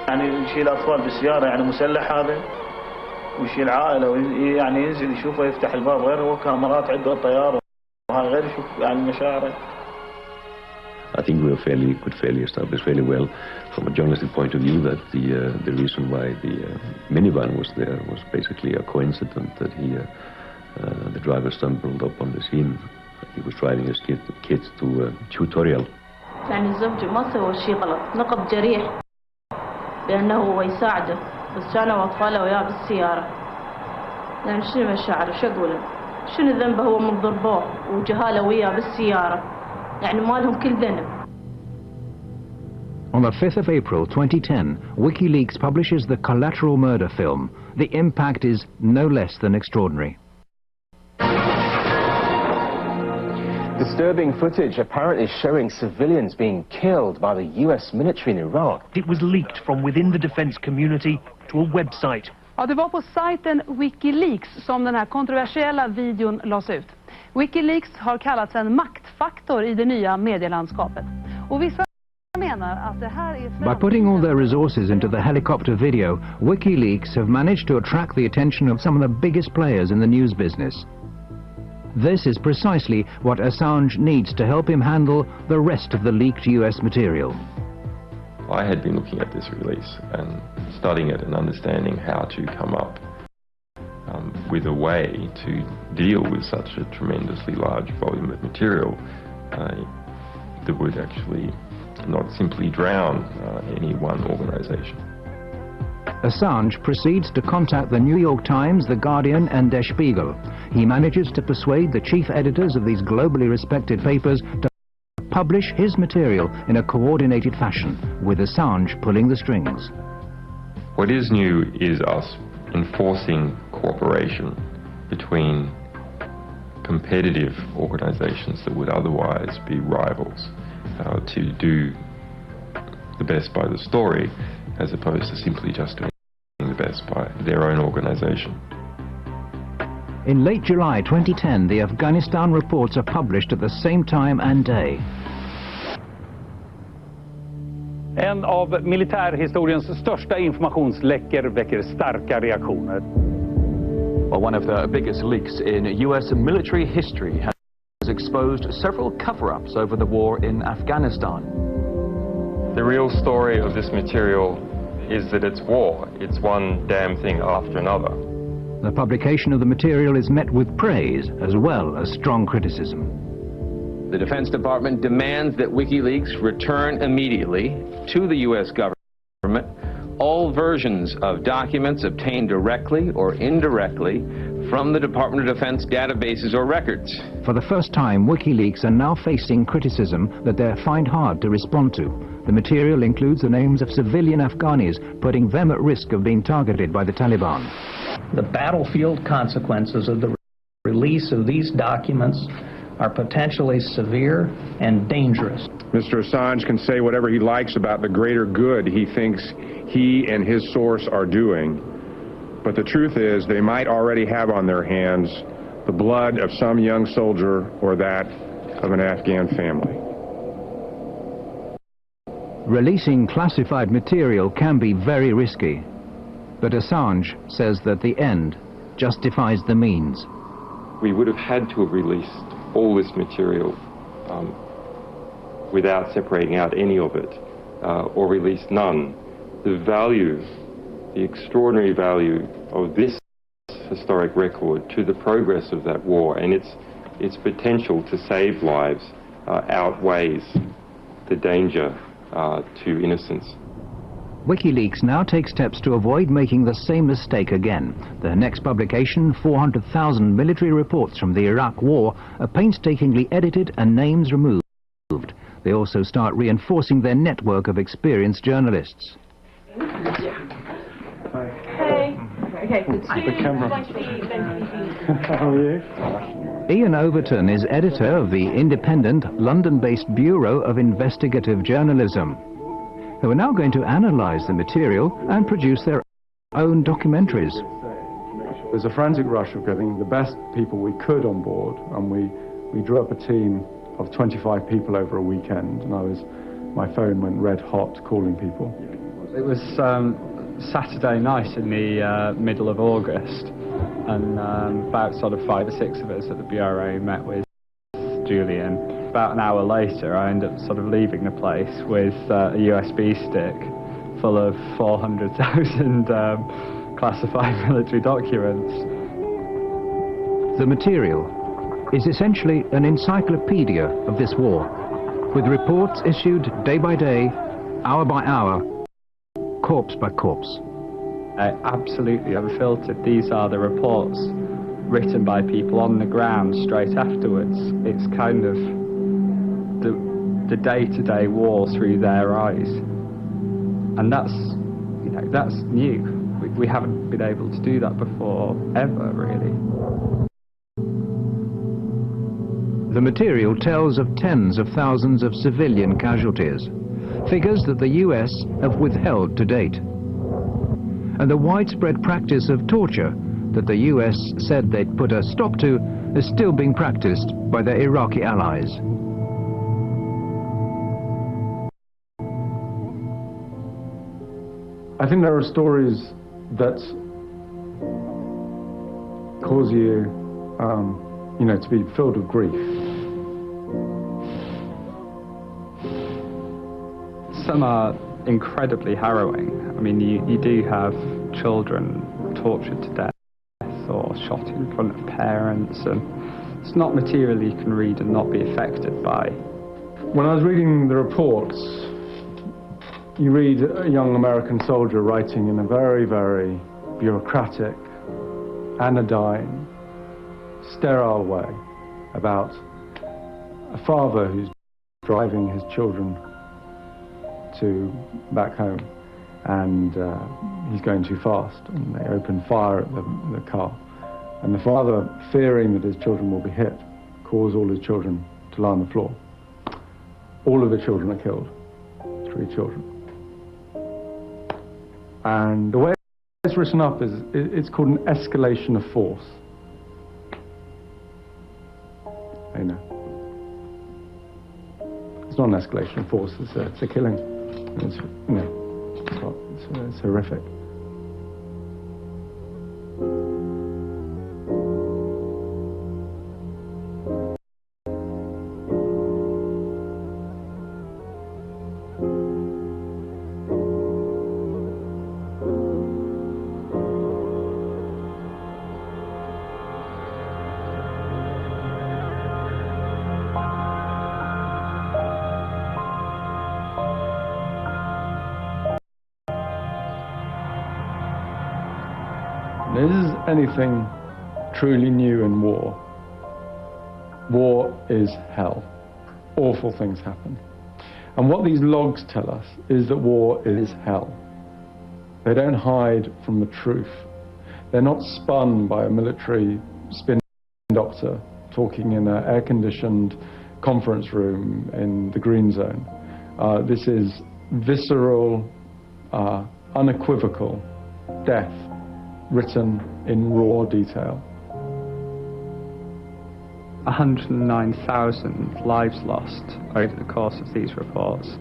Speaker 22: يعني يشيل أطفال بالسيارة يعني مسلح هذا ويشيل عائلة ويعني ينزل يشوفه يفتح الباب غير هو كاميرات عنده الطيارة وهذا غير يشوف يعني مشاعره.
Speaker 18: I think we could fairly establish fairly well from a journalistic point of view that the reason why the minivan was there was basically a coincidence that the driver stumbled up on the scene. He was driving his kids to a tutorial.
Speaker 23: يعني زوجي ما سوى شيء غلط، نقب جريح لأنه هو يساعده بس أنا وأطفاله وياه بالسيارة. يعني شنو مشاعره شو أقوله؟ شنو ذنبه هو من ضربوه وجهاله وياه بالسيارة؟ يعني ما لهم كل ذنب.
Speaker 6: On the 5th of April 2010, WikiLeaks publishes the collateral murder film. The impact is no less than extraordinary.
Speaker 24: Disturbing footage apparently showing civilians being killed by the US military in Iraq.
Speaker 25: It was leaked from within the defense community to a website.
Speaker 7: Ja, det var på sajten WikiLeaks som den här kontroversiella videon lades ut. WikiLeaks har kallats en maktfaktor i det nya medielandskapet. Och vissa menar att det här är...
Speaker 6: By putting all their resources into the helicopter video, WikiLeaks have managed to attract the attention of some of the biggest players in the news business. This is precisely what Assange needs to help him handle the rest of the leaked US material.
Speaker 4: I had been looking at this release and studying it and understanding how to come up with a way to deal with such a tremendously large volume of material that would actually not simply drown any one organization.
Speaker 6: Assange proceeds to contact the New York Times, The Guardian and Der Spiegel. He manages to persuade the chief editors of these globally respected papers to publish his material in a coordinated fashion, with Assange pulling the strings.
Speaker 4: What is new is us enforcing cooperation between competitive organizations that would otherwise be rivals to do the best by the story, as opposed to simply just doing the best by their own organization.
Speaker 6: In late July 2010, the Afghanistan reports are published at the same time and day.
Speaker 3: En av militärhistoriens största informationsläckor väcker starka reaktioner.
Speaker 8: Well, one of the biggest leaks in US military history has exposed several cover-ups over the war in Afghanistan.
Speaker 4: The real story of this material is that it's war. It's one damn thing after another.
Speaker 6: The publication of the material is met with praise as well as strong criticism.
Speaker 9: The Defense Department demands that WikiLeaks return immediately to the U.S. government all versions of documents obtained directly or indirectly from the Department of Defense databases or records.
Speaker 6: For the first time, WikiLeaks are now facing criticism that they find hard to respond to. The material includes the names of civilian Afghanis, putting them at risk of being targeted by the Taliban.
Speaker 11: The battlefield consequences of the release of these documents are potentially severe and dangerous.
Speaker 16: Mr. Assange can say whatever he likes about the greater good he thinks he and his source are doing, but the truth is they might already have on their hands the blood of some young soldier or that of an Afghan family.
Speaker 6: Releasing classified material can be very risky, but Assange says that the end justifies the means.
Speaker 4: We would have had to have released all this material without separating out any of it, or released none. The value, the extraordinary value of this historic record to the progress of that war and its potential to save lives outweighs the danger to innocence.
Speaker 6: WikiLeaks now takes steps to avoid making the same mistake again. Their next publication, 400,000 military reports from the Iraq War, are painstakingly edited and names removed. They also start reinforcing their network of experienced journalists.
Speaker 12: Hey. Okay,
Speaker 16: How are you?
Speaker 6: Ian Overton is editor of the independent London-based Bureau of Investigative Journalism, who are now going to analyze the material and produce their own documentaries.
Speaker 26: There's a frantic rush of getting the best people we could on board, and we drew up a team of 25 people over a weekend, and my phone went red hot calling people.
Speaker 27: It was Saturday night in the middle of August, and about sort of 5 or 6 of us at the Bureau met with Julian. About an hour later, I ended up sort of leaving the place with a USB stick full of 400,000 classified military documents.
Speaker 6: The material is essentially an encyclopedia of this war, with reports issued day by day, hour by hour, corpse by corpse.
Speaker 27: I absolutely unfiltered. These are the reports written by people on the ground straight afterwards. It's kind of the day-to-day war through their eyes, and that's new. We haven't been able to do that before, ever, really.
Speaker 6: The material tells of tens of thousands of civilian casualties, figures that the US have withheld to date, and the widespread practice of torture that the US said they'd put a stop to is still being practiced by their Iraqi allies.
Speaker 26: I think there are stories that cause you, to be filled with grief.
Speaker 27: Some are incredibly harrowing. I mean, you do have children tortured to death or shot in front of parents, and it's not material you can read and not be affected by.
Speaker 26: When I was reading the reports, You read a young American soldier writing in a very, very bureaucratic, anodyne, sterile way about a father who's driving his children to back home, and he's going too fast, and they open fire at the car. And the father, fearing that his children will be hit, calls all his children to lie on the floor. All of the children are killed, 3 children. And the way it's written up is, it's called an escalation of force. You know. It's not an escalation of force, it's a killing. It's, you know, it's horrific. Is anything truly new in war? War is hell. Awful things happen. And what these logs tell us is that war is hell. They don't hide from the truth. They're not spun by a military spin doctor talking in an air-conditioned conference room in the green zone. This is visceral, unequivocal death, written in raw detail.
Speaker 27: 109,000 lives lost over the course of these reports.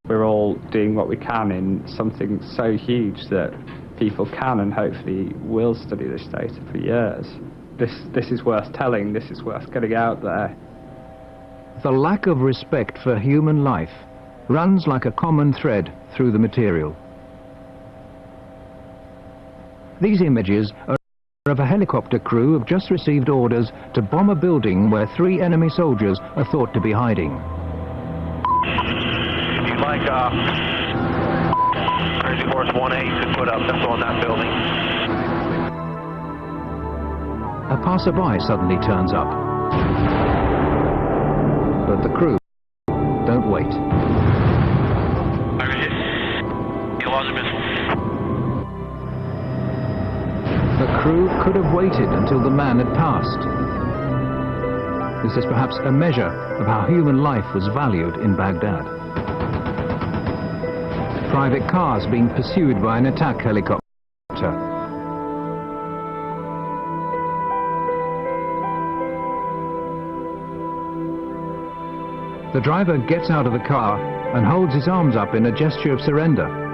Speaker 27: We're all doing what we can in something so huge that people can and hopefully will study this data for years. This is worth telling, this is worth getting out there.
Speaker 6: The lack of respect for human life runs like a common thread through the material. These images are of a helicopter crew who have just received orders to bomb a building where 3 enemy soldiers are thought to be hiding.
Speaker 5: If you'd like, Emergency Force 1A could put up missile on that building.
Speaker 6: A passerby suddenly turns up. But the crew don't wait.
Speaker 5: You lost a missile.
Speaker 6: The crew could have waited until the man had passed. This is perhaps a measure of how human life was valued in Baghdad. Private cars being pursued by an attack helicopter. The driver gets out of the car and holds his arms up in a gesture of surrender.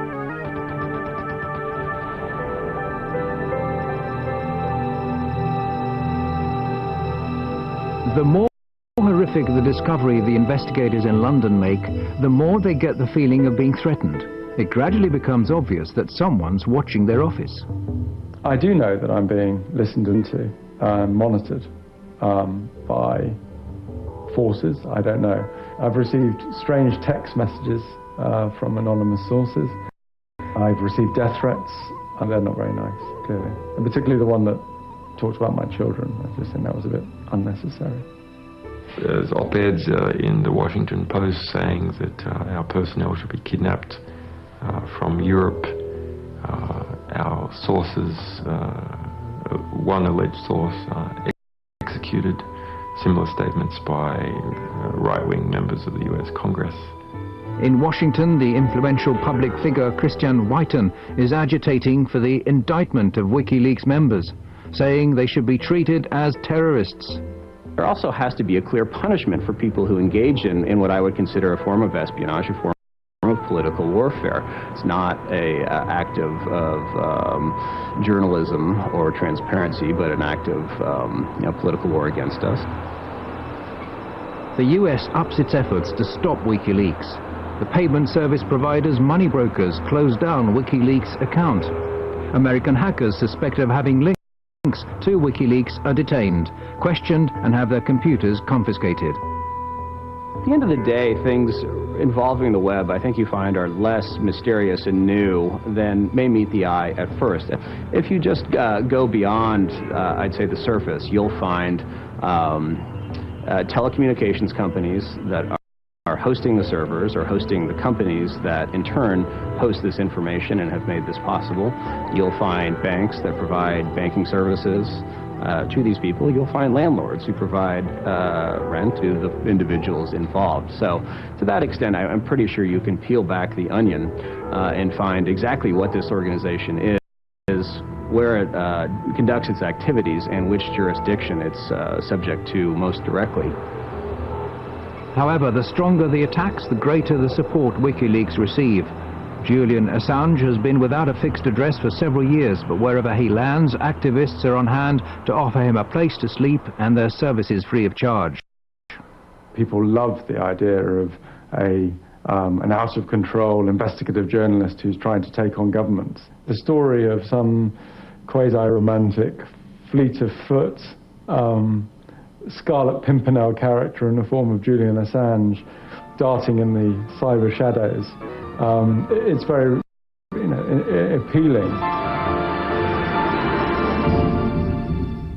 Speaker 6: The more horrific the discovery the investigators in London make, the more they get the feeling of being threatened. It gradually becomes obvious that someone's watching their office.
Speaker 26: I do know that I'm being listened into and monitored by forces. I don't know. I've received strange text messages from anonymous sources. I've received death threats, and they're not very nice, clearly. And particularly the one that talked about my children. I just think that was a bit unnecessary.
Speaker 4: There's op-eds in the Washington Post saying that our personnel should be kidnapped from Europe. Our sources, one alleged source, executed. Similar statements by right-wing members of the US Congress.
Speaker 6: In Washington, the influential public figure Christian Whiten is agitating for the indictment of WikiLeaks members, saying they should be treated as terrorists.
Speaker 10: There also has to be a clear punishment for people who engage in what I would consider a form of espionage, a form of political warfare. It's not an act of journalism or transparency, but an act of political war against us.
Speaker 6: The US ups its efforts to stop WikiLeaks. The payment service providers, money brokers, closed down WikiLeaks' account. American hackers suspected of having links to WikiLeaks are detained, questioned, and have their computers confiscated.
Speaker 10: the end of the day, things involving the web, I think you find, are less mysterious and new than may meet the eye at first. If you just go beyond, I'd say, the surface, you'll find telecommunications companies that are hosting the servers or hosting the companies that in turn host this information and have made this possible. You'll find banks that provide banking services to these people. You'll find landlords who provide rent to the individuals involved. So to that extent, I'm pretty sure you can peel back the onion and find exactly what this organization is, where it conducts its activities, and which jurisdiction it's subject to most directly.
Speaker 6: However, the stronger the attacks, the greater the support WikiLeaks receive. Julian Assange has been without a fixed address for several years, but wherever he lands, activists are on hand to offer him a place to sleep and their services free of charge.
Speaker 26: People love the idea of an out-of-control investigative journalist who's trying to take on governments. The story of some quasi-romantic, fleet-of-foot, Scarlet Pimpernel character in the form of Julian Assange darting in the cyber shadows. It's very, appealing.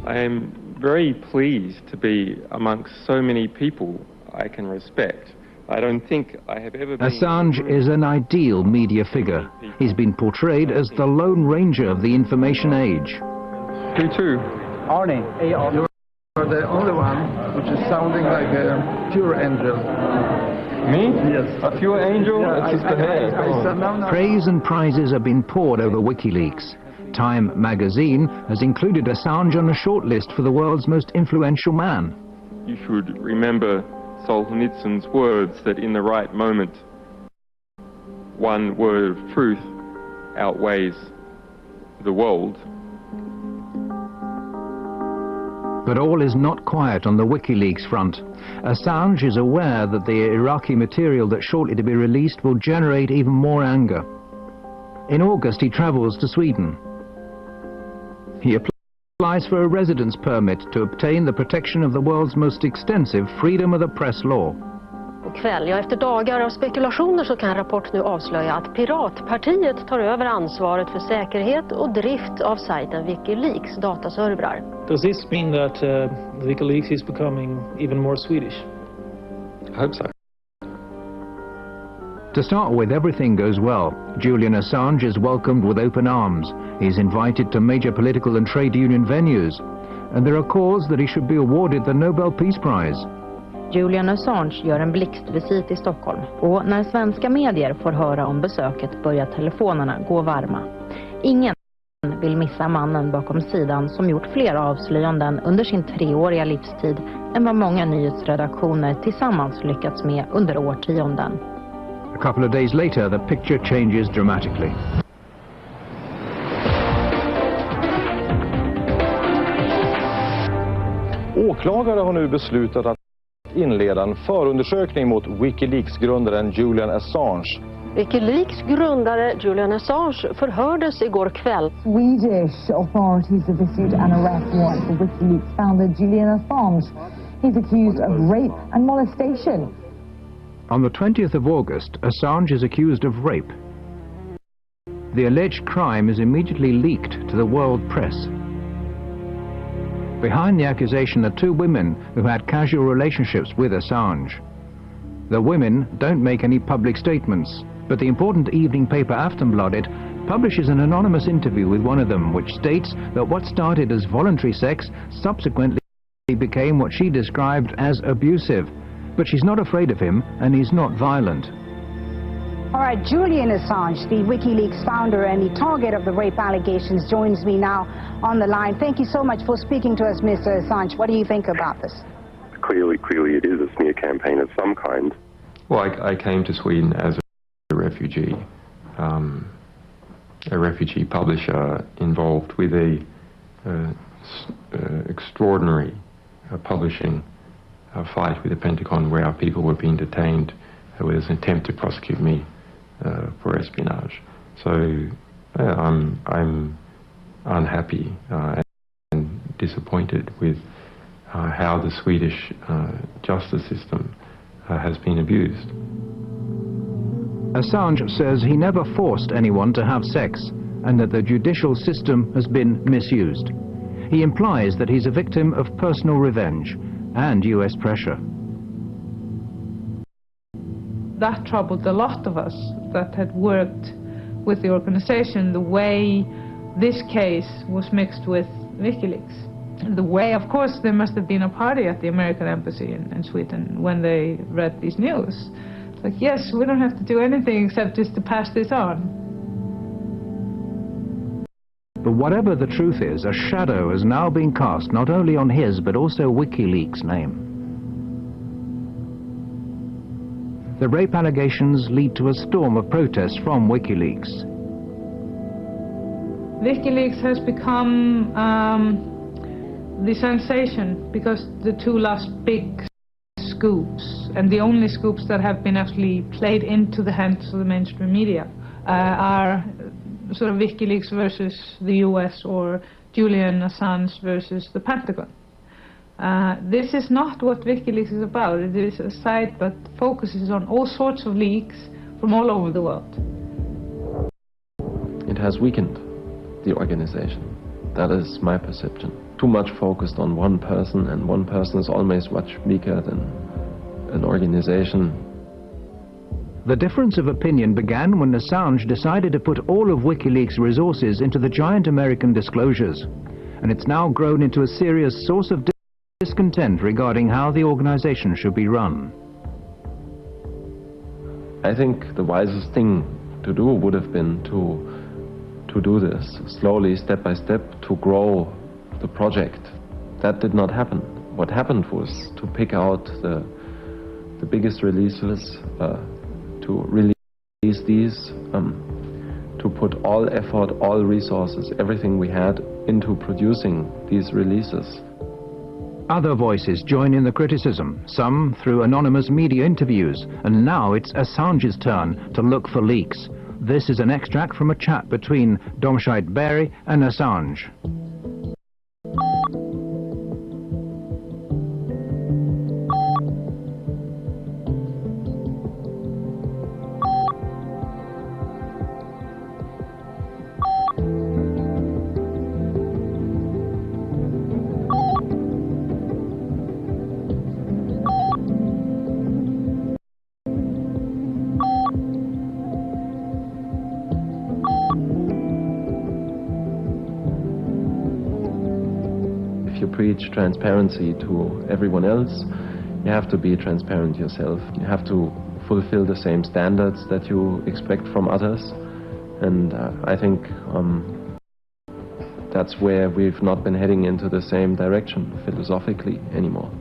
Speaker 4: I am very pleased to be amongst so many people I can respect. I don't think I have ever been...
Speaker 6: Assange is an ideal media figure. He's been portrayed as the Lone Ranger of the information age.
Speaker 4: Who to?
Speaker 13: Arnie. Hey, Arnie. You're the only one which is sounding like a pure angel.
Speaker 4: Me?
Speaker 13: Yes.
Speaker 4: A pure angel? Yeah, it's just the hair.
Speaker 6: Praise and prizes have been poured over WikiLeaks. Time magazine has included Assange on a shortlist for the world's most influential man.
Speaker 4: You should remember Solzhenitsyn's words that in the right moment, one word of truth outweighs the world.
Speaker 6: But all is not quiet on the WikiLeaks front. Assange is aware that the Iraqi material that's shortly to be released will generate even more anger. In August, he travels to Sweden. He applies for a residence permit to obtain the protection of the world's most extensive freedom of the press law.
Speaker 14: Kväll, efter dagar av spekulationer så kan rapport nu avslöja att Piratpartiet tar över ansvaret för säkerhet och drift av sajten WikiLeaks dataservrar.
Speaker 15: Does this mean that WikiLeaks is becoming even more Swedish?
Speaker 4: I hope so.
Speaker 6: To start with, everything goes well. Julian Assange is welcomed with open arms. He's invited to major political and trade union venues. And there are calls that he should be awarded the Nobel Peace Prize.
Speaker 17: Julian Assange gör en blixtvisit i Stockholm, och när svenska medier får höra om besöket börjar telefonerna gå varma. Ingen vill missa mannen bakom sidan som gjort fler avslöjanden under sin 3-åriga livstid än vad många nyhetsredaktioner tillsammans lyckats med under årtionden.
Speaker 6: A couple of days later, the picture changes dramatically.
Speaker 19: Åklagare har nu beslutat att inleda en förundersökning mot WikiLeaks-grundaren Julian Assange.
Speaker 14: WikiLeaks grundare Julian Assange förhördes igår kväll.
Speaker 20: Swedish authorities have issued an arrest warrant for WikiLeaks founder Julian Assange. He's accused of rape and molestation.
Speaker 6: On the 20th of August, Assange is accused of rape. The alleged crime is immediately leaked to the world press. Behind the accusation are 2 women who had casual relationships with Assange. The women don't make any public statements, but the important evening paper Aftonbladet publishes an anonymous interview with one of them, which states that what started as voluntary sex subsequently became what she described as abusive. But she's not afraid of him, and he's not violent.
Speaker 21: All right, Julian Assange, the WikiLeaks founder and the target of the rape allegations, joins me now on the line. Thank you so much for speaking to us, Mr. Assange. What do you think about this?
Speaker 28: Clearly it is a smear campaign of some kind.
Speaker 4: Well, I came to Sweden as a refugee publisher involved with a extraordinary publishing fight with the Pentagon, where our people were being detained. There was an attempt to prosecute me for espionage. So I'm unhappy and disappointed with how the Swedish justice system has been abused.
Speaker 6: Assange says he never forced anyone to have sex and that the judicial system has been misused. He implies that he's a victim of personal revenge and US pressure.
Speaker 1: That troubled a lot of us that had worked with the organization, the way this case was mixed with WikiLeaks. The way, of course, there must have been a party at the American embassy in Sweden when they read these news. Like, yes, we don't have to do anything except just to pass this on.
Speaker 6: But whatever the truth is, a shadow has now been cast not only on his but also WikiLeaks' name. The rape allegations lead to a storm of protest from WikiLeaks.
Speaker 1: WikiLeaks has become the sensation because the two last big scoops, and the only scoops that have been actually played into the hands of the mainstream media, are sort of WikiLeaks versus the US or Julian Assange versus the Pentagon. This is not what WikiLeaks is about. It is a site that focuses on all sorts of leaks from all over the world.
Speaker 4: It has weakened the organization. That is my perception. Too much focused on one person, and one person is always much weaker than an organization.
Speaker 6: The difference of opinion began when Assange decided to put all of WikiLeaks' resources into the giant American disclosures, and it's now grown into a serious source of discontent regarding how the organization should be run.
Speaker 4: I think the wisest thing to do would have been to do this slowly, step by step, to grow the project. That did not happen. What happened was to pick out the biggest releases, to release these, to put all effort, all resources, everything we had into producing these releases.
Speaker 6: Other voices join in the criticism, some through anonymous media interviews, and now it's Assange's turn to look for leaks. This is an extract from a chat between Barry and Assange.
Speaker 4: Preach transparency to everyone else, you have to be transparent yourself. You have to fulfill the same standards that you expect from others, and I think that's where we've not been heading into the same direction philosophically anymore.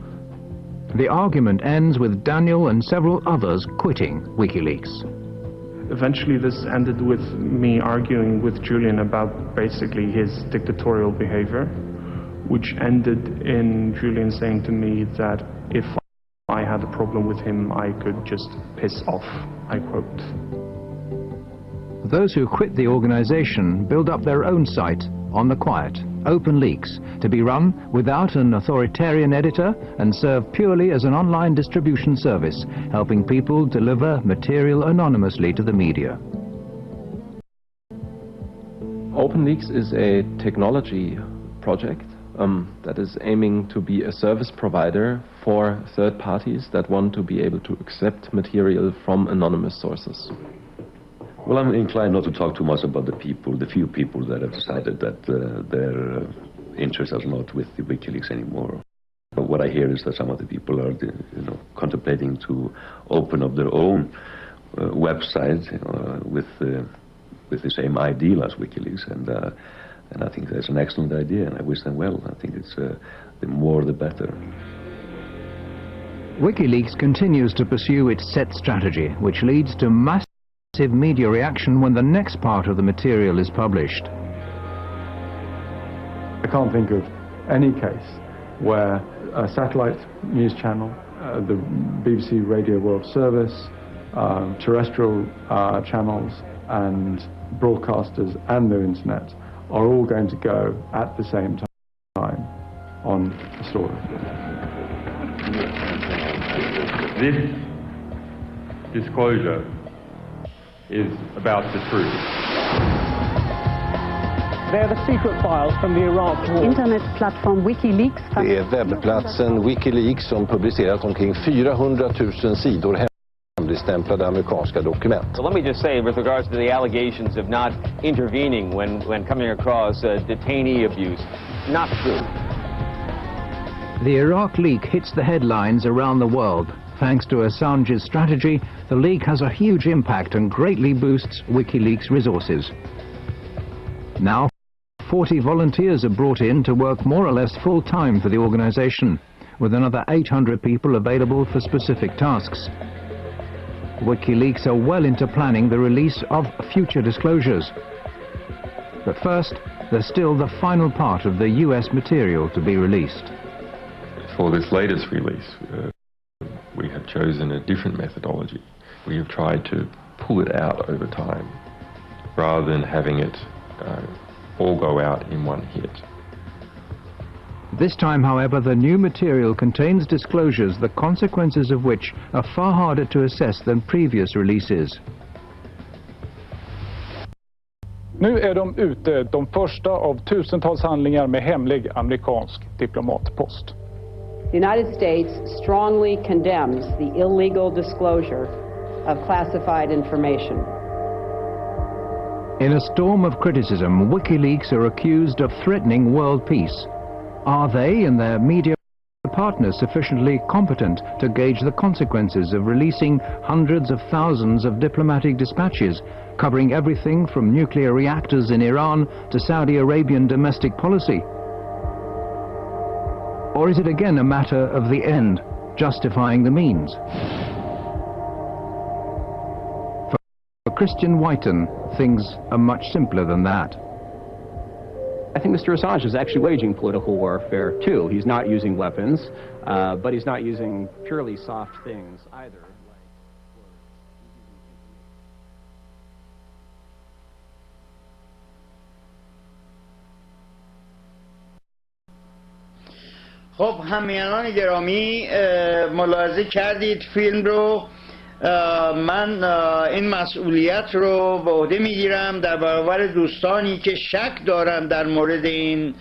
Speaker 6: The argument ends with Daniel and several others quitting WikiLeaks.
Speaker 2: Eventually this ended with me arguing with Julian about basically his dictatorial behavior, which ended in Julian saying to me that if I had a problem with him, I could just piss off, I quote.
Speaker 6: Those who quit the organization build up their own site on the quiet, OpenLeaks, to be run without an authoritarian editor and serve purely as an online distribution service, helping people deliver material anonymously to the media.
Speaker 4: OpenLeaks is a technology project that is aiming to be a service provider for third parties that want to be able to accept material from anonymous sources.
Speaker 7: Well, I'm inclined not to talk too much about the people, the few people that have decided that their interest is not with the WikiLeaks anymore. But what I hear is that some of the people are, contemplating to open up their own website with the same ideal as WikiLeaks, and I think that's an excellent idea, and I wish them well. I think it's the more the better.
Speaker 6: WikiLeaks continues to pursue its set strategy, which leads to massive media reaction when the next part of the material is published.
Speaker 26: I can't think of any case where a satellite news channel, the BBC Radio World Service, terrestrial channels and broadcasters and the internet are all going to go at the same time on the story.
Speaker 7: This
Speaker 4: disclosure is about the truth.
Speaker 3: They're the secret files from the Iraq war.
Speaker 21: Internetplattform WikiLeaks.
Speaker 19: Det är webbplatsen WikiLeaks som publicerat omkring 400 000 sidor hemligstämplade amerikanska dokument.
Speaker 8: So let me just say, with regards to the allegations of not intervening when coming across detainee abuse, not true.
Speaker 6: The Iraq leak hits the headlines around the world. Thanks to Assange's strategy, the leak has a huge impact and greatly boosts WikiLeaks' resources. Now, 40 volunteers are brought in to work more or less full-time for the organization, with another 800 people available for specific tasks. WikiLeaks are well into planning the release of future disclosures. But first, there's still the final part of the US material to be released.
Speaker 4: For this latest release, we have chosen a different methodology. We have tried to pull it out over time, rather than having it all go out in one hit.
Speaker 6: This time, however, the new material contains disclosures the consequences of which are far harder to assess than previous releases.
Speaker 26: Nu är de ute, de första av tusentals handlingar med hemlig amerikansk diplomatpost.
Speaker 9: The United States strongly condemns the illegal disclosure of classified information.
Speaker 6: In a storm of criticism, WikiLeaks are accused of threatening world peace. Are they and their media partners sufficiently competent to gauge the consequences of releasing hundreds of thousands of diplomatic dispatches covering everything from nuclear reactors in Iran to Saudi Arabian domestic policy? Or is it again a matter of the end justifying the means? For Christian Whiten, things are much simpler than that.
Speaker 10: I think Mr. Assange is actually waging political warfare too. He's not using weapons, but he's not using purely soft things either.
Speaker 18: خب همیهنان گرامی ملاحظه کردید فیلم رو من این مسئولیت رو به عهده میگیرم در برابر دوستانی که شک دارن در مورد این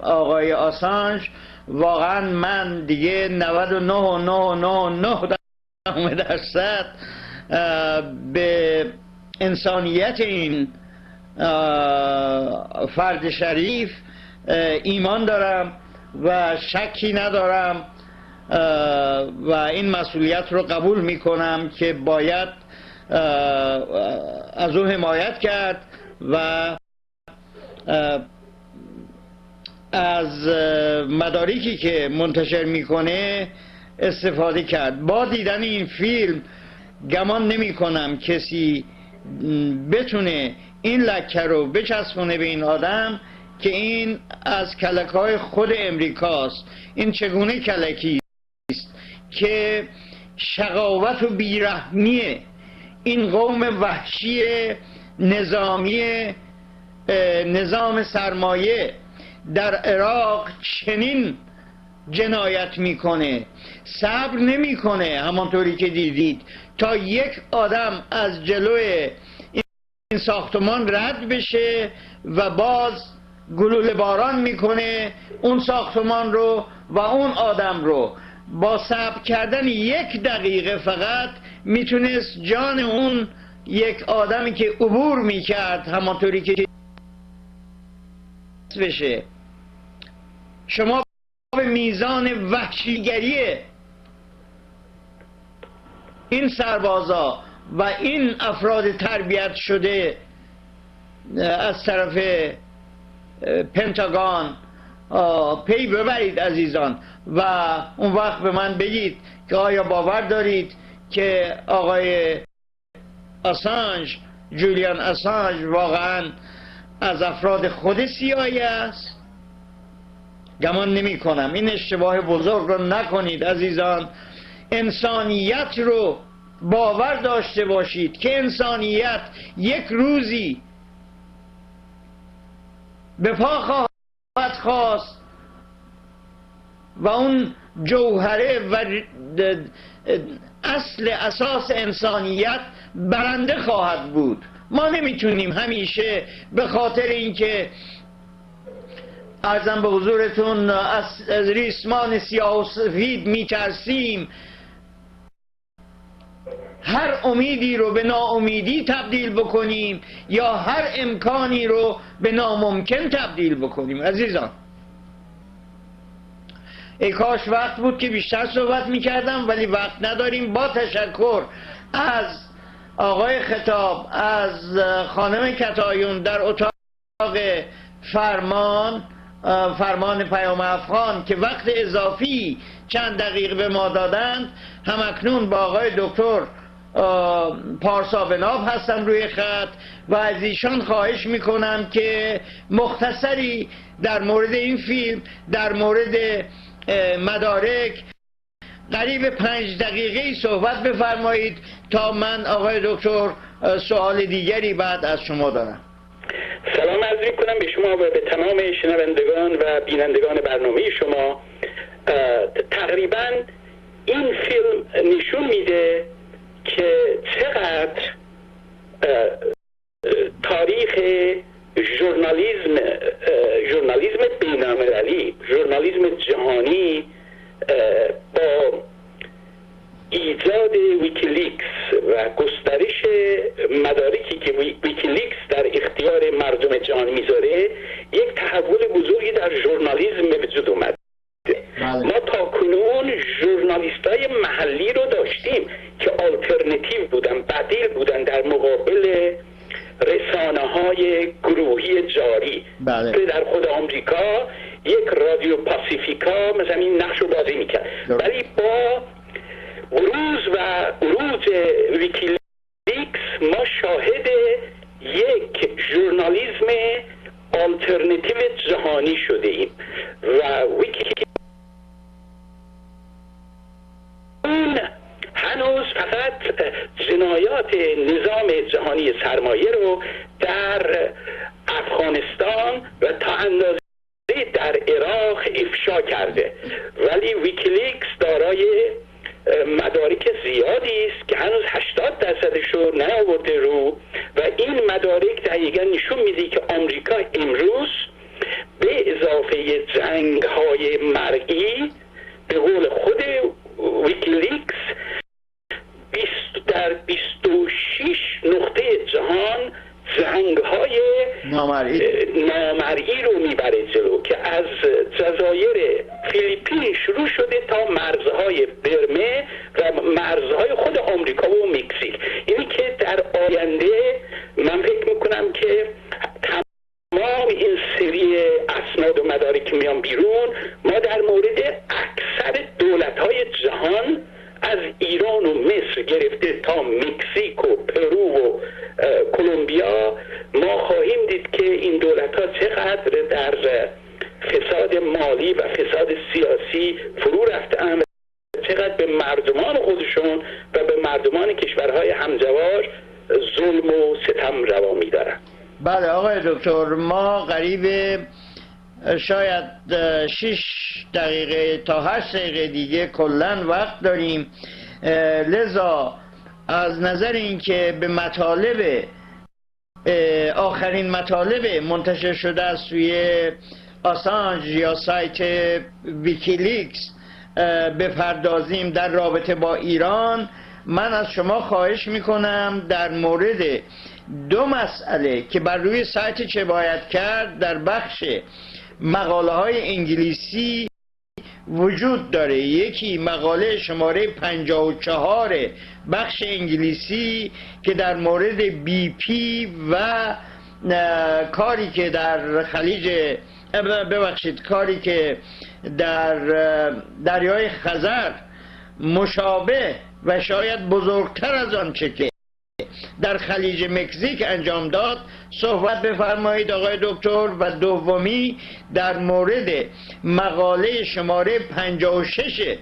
Speaker 18: آقای آسانژ. واقعا من دیگه 99.999% به انسانیت این فرد شریف ایمان دارم و شکی ندارم و این مسئولیت رو قبول میکنم که باید از او حمایت کرد و از مدارکی که منتشر میکنه استفاده کرد. با دیدن این فیلم گمان نمی کنم کسی بتونه این لکه رو بچسبونه به این آدم که این از کلک‌های خود امریکاست. این چگونه کلکی است که شقاوت و بیرحمی این قوم وحشی نظامی نظام سرمایه در عراق چنین جنایت میکنه، صبر نمیکنه همانطوری که دیدید تا یک آدم از جلوی این ساختمان رد بشه و باز گلوله باران میکنه اون ساختمان رو و اون آدم رو. با صبر کردن 1 دقیقه فقط میتونست جان اون یک آدمی که عبور میکرد همانطوری که بشه. شما به میزان وحشیگری این سربازا و این افراد تربیت شده از طرف پنتاگون پی ببرید عزیزان و اون وقت به من بگید که آیا باور دارید که آقای آسانژ، جولیان آسانژ واقعا از افراد خود CIA است؟ گمان نمی کنم. این اشتباه بزرگ رو نکنید عزیزان. انسانیت رو باور داشته باشید که انسانیت یک روزی به پا خواهد خواست و اون جوهره و اصل اساس انسانیت برنده خواهد بود. ما نمیتونیم همیشه به خاطر اینکه عرضم به حضورتون از ریسمان سیاه و سفید میترسیم هر امیدی رو به ناامیدی تبدیل بکنیم یا هر امکانی رو به ناممکن تبدیل بکنیم. عزیزان، ای کاش وقت بود که بیشتر صحبت میکردم، ولی وقت نداریم. با تشکر از آقای خطاب، از خانم کتایون در اتاق فرمان پیام افغان که وقت اضافی چند دقیقه به ما دادند، همکنون با آقای دکتر پارسابناب هستم روی خط و از ایشان خواهش میکنم که مختصری در مورد این فیلم، در مورد مدارک قریب 5 دقیقه صحبت بفرمایید تا من آقای دکتر سوال دیگری بعد از شما دارم.
Speaker 11: سلام عرض میکنم به شما و به تمام شنوندگان و بینندگان برنامه شما. تقریبا این فیلم نشون میده که چقدر تاریخ ژورنالیسم بین‌المللی، ژورنالیسم جهانی با ایجاد ویکیلیکس و گسترش مدارکی که ویکیلیکس در اختیار مردم جهان میذاره یک تحول بزرگی در ژورنالیسم به وجود اومد. ما تا کنون ژورنالیستای محلی رو داشتیم که آلترناتیو بودن، بدیل بودن در مقابل رسانه‌های گروهی جاری. در خود آمریکا یک رادیو پاسیفیکا مثلا این نقش رو بازی میکرد، ولی با عروج ویکیلیکس ما شاهد یک ژورنالیسم آلترناتیو جهانی شده ایم و اون هنوز فقط جنایات نظام جهانی سرمایه رو در افغانستان و تا اندازه در عراق افشا کرده، ولی ویکیلیکس دارای مدارک زیادی است که هنوز 80% رو نیاورده رو و این مدارک دقیقا نشون میده که آمریکا امروز به اضافه جنگ‌های مرئی به قول خود ویکیلیکس در 26 نقطه جهان جنگ‌های نامرئی رو میبره جلو که از جزایر فیلیپین شروع شده تا مرزهای برمه و مرزهای خود آمریکا و مکزیک. اینی که در آینده من فکر میکنم که تمام این سری اسناد و مدارک میان بیرون، ما در مورد اکثر دولت‌های جهان از ایران و مصر گرفته تا مکزیک و پرو و کلمبیا ما خواهیم دید که این دولت‌ها چقدر در فساد مالی و فساد سیاسی فرو رفتند، چقدر به مردمان خودشون و به مردمان کشورهای همجوار ظلم و ستم روا می‌دارند.
Speaker 18: بله آقای دکتر، ما قریب شاید 6 دقیقه تا 8 دقیقه دیگه کلن وقت داریم، لذا از نظر اینکه به مطالب آخرین مطالب منتشر شده است توی آسانژ یا سایت ویکیلیکس بپردازیم در رابطه با ایران، من از شما خواهش میکنم در مورد 2 مسئله که بر روی سایت چه باید کرد در بخش مقاله های انگلیسی وجود داره. یکی مقاله شماره 54 بخش انگلیسی که در مورد بی پی و کاری که در خلیج کاری که در دریای خزر مشابه و شاید بزرگتر از آنچه که در خلیج مکزیک انجام داد صحبت بفرمایید آقای دکتر. و دومی در مورد مقاله شماره 56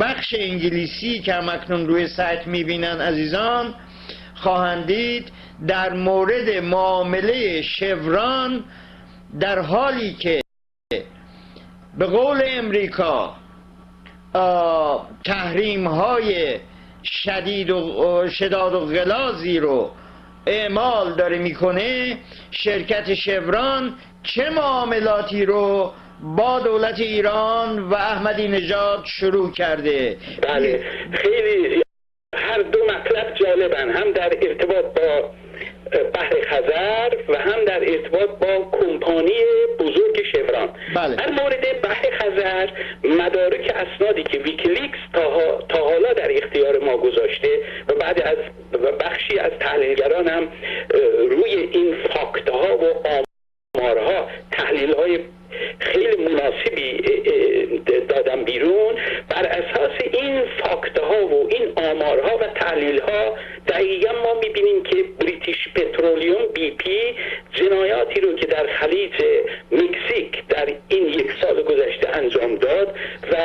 Speaker 18: بخش انگلیسی که همکنون روی سایت میبینن عزیزان خواهند دید در مورد معامله شوران، در حالی که به قول امریکا تحریم های شداد و غلاظی رو اعمال داره میکنه، شرکت شفران چه معاملاتی رو با دولت ایران و احمدی نژاد شروع کرده؟
Speaker 11: بله، خیلی هر دو مطلب جالبن، هم در ارتباط با بحر خزر و هم در ارتباط با کمپانی بزرگ شفران.
Speaker 18: بله.
Speaker 11: در مورد بحر خزر مدارک اسنادی که ویکیلیکس تا حالا در اختیار ما گذاشته و بعد از بخشی از تحلیلگران هم روی این فاکت‌ها و آمارها تحلیل‌های خیلی مناسبی دادم بیرون. بر اساس این فاکت‌ها و این آمارها و تحلیل‌ها دقیقا ما می‌بینیم که بریتیش پترولیوم BP جنایاتی رو که در خلیج مکزیک در این 1 سال گذشته انجام داد و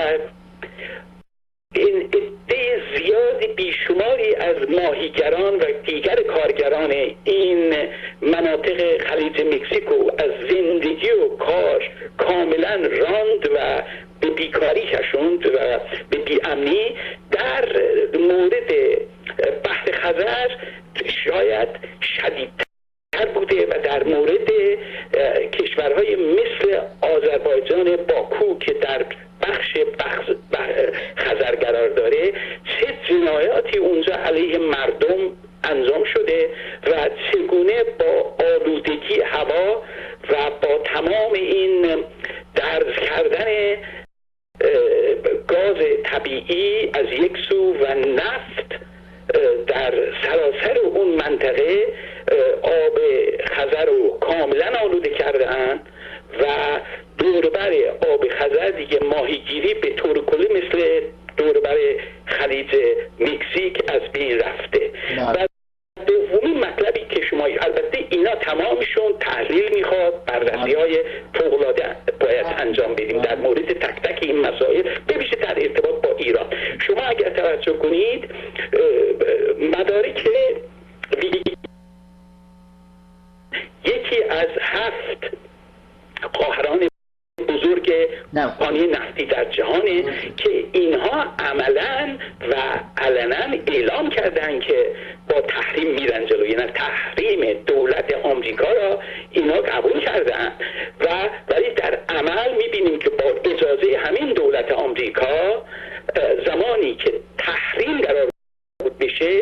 Speaker 11: این عده زیاد بیشماری از ماهیگران و دیگر کارگران این مناطق خلیج مکزیکو از زندگی و کار کاملا راند و به بیکاری کشوند و به بی‌امنی. در مورد بحر خزر شاید شدیدتر بوده و در مورد کشورهای مثل آذربایجان باکو که در بخش خزر قرار داره چه جنایاتی اونجا علیه مردم انجام شده و چگونه با آلودگی هوا و با تمام این درز کردن گاز طبیعی از یک سو و نفت در سراسر اون منطقه آب خزر رو کاملا آلوده کردن و دوربر آب خزر دیگه ماهیگیری به طور کلی مثل دوربر خلیج مکزیک از بین رفته. و دومین مطلبی که شما البته اینا تمامشون تحلیل میخواد، بررسی‌های فوق‌العاده باید انجام بدیم در مورد تک تک این مسائل، ببیشه در ارتباط با ایران. شما اگر توجه کنید مدارک یکی از 7 قاهران بزرگ کمپانی نفتی در جهانه که اینها عملاً و علناً اعلام کردن که با تحریم میرن جلو، یعنی تحریم دولت آمریکا را اینا قبول کردن ولی در عمل میبینیم که با اجازه همین دولت آمریکا زمانی که تحریم قرار بشه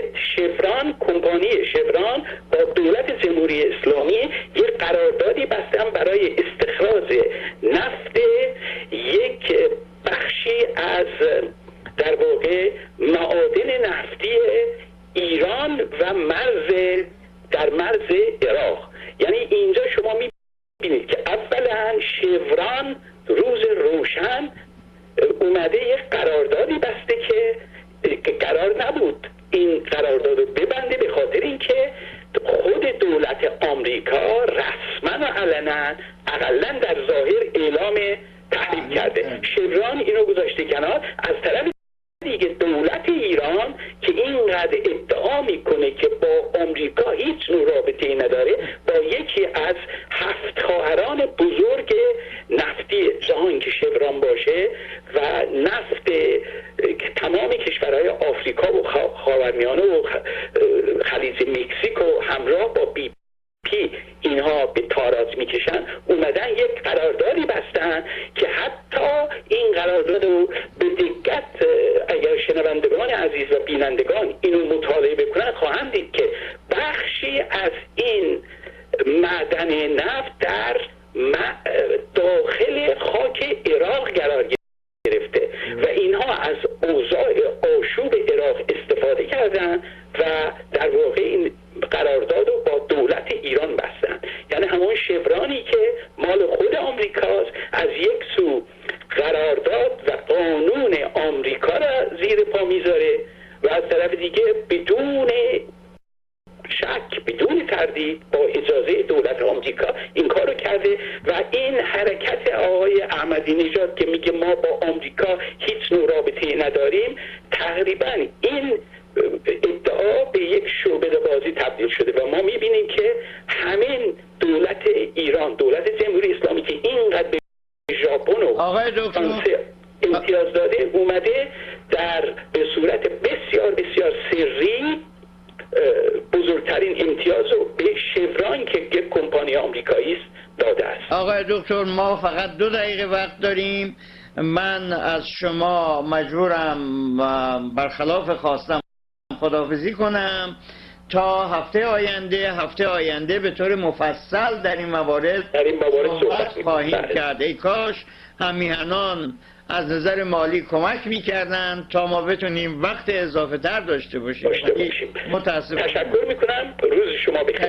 Speaker 11: کمپانی شفران با دولت جمهوری اسلامی یک قراردادی بستن برای استخراج نفت یک بخشی از در واقع معادن نفتی ایران و در مرز عراق. یعنی اینجا شما میبینید که اولا شفران روز روشن اومده یک قراردادی بسته که قرار نبود این قرارداد رو ببنده، به خاطر اینکه خود دولت آمریکا رسما و علنا اقلا در ظاهر اعلام تحریم کرده. شفران اینو گذاشته کنار. از طرف دیگه دولت ایران که اینقدر ادعا میکنه که با آمریکا هیچ نوع رابطه‌ای نداره، با یکی از 7 خواهران بزرگ نفتی جهان که شفران باشه و نفت تمام کشورهای آفریقا و خاورمیانه و خلیج مکزیک و همراه با BP اینها به تاراج میکشن، اومدن یک قراردادی بستن که حتی این قرارداد رو به دقت اگر شنوندگان عزیز و بینندگان اینو مطالعه بکنن خواهند دید که بخشی از این معدن نفت در داخل خاک عراق قرار گرفته و اینها از اوضاع آشوب عراق استفاده کردن و در واقع این قرارداد رو با دولت ایران بستن. یعنی همون شفرانی که مال خود آمریکاست از یک سو قرارداد و قانون آمریکا را زیر پا میذاره و از طرف دیگه بدون شک بدون تردید با اجازه دولت آمریکا این کارو کرده و این حرکت آقای احمدی نژاد که میگه ما با آمریکا هیچ نوع رابطه‌ای نداریم، تقریبا این ادعا به یک شعبده بازی تبدیل شده و ما میبینیم که همین دولت ایران، دولت جمهوری اسلامی که اینقدر به ژاپن و فرانسه امتیاز داده اومده به صورت بسیار بسیار سری بزرگترین امتیاز رو به شوران که یک کمپانی آمریکایی است داده است.
Speaker 18: آقای دکتر ما فقط 2 دقیقه وقت داریم. من از شما مجبورم برخلاف خواستم خداحافظی کنم تا هفته آینده به طور مفصل در این موارد صحبت خواهیم کرد. ای کاش هم میهنان از نظر مالی کمک میکردن تا ما بتونیم وقت اضافه تر داشته باشیم.
Speaker 11: متاسفم. تشکر میکنم. روز شما بخیر.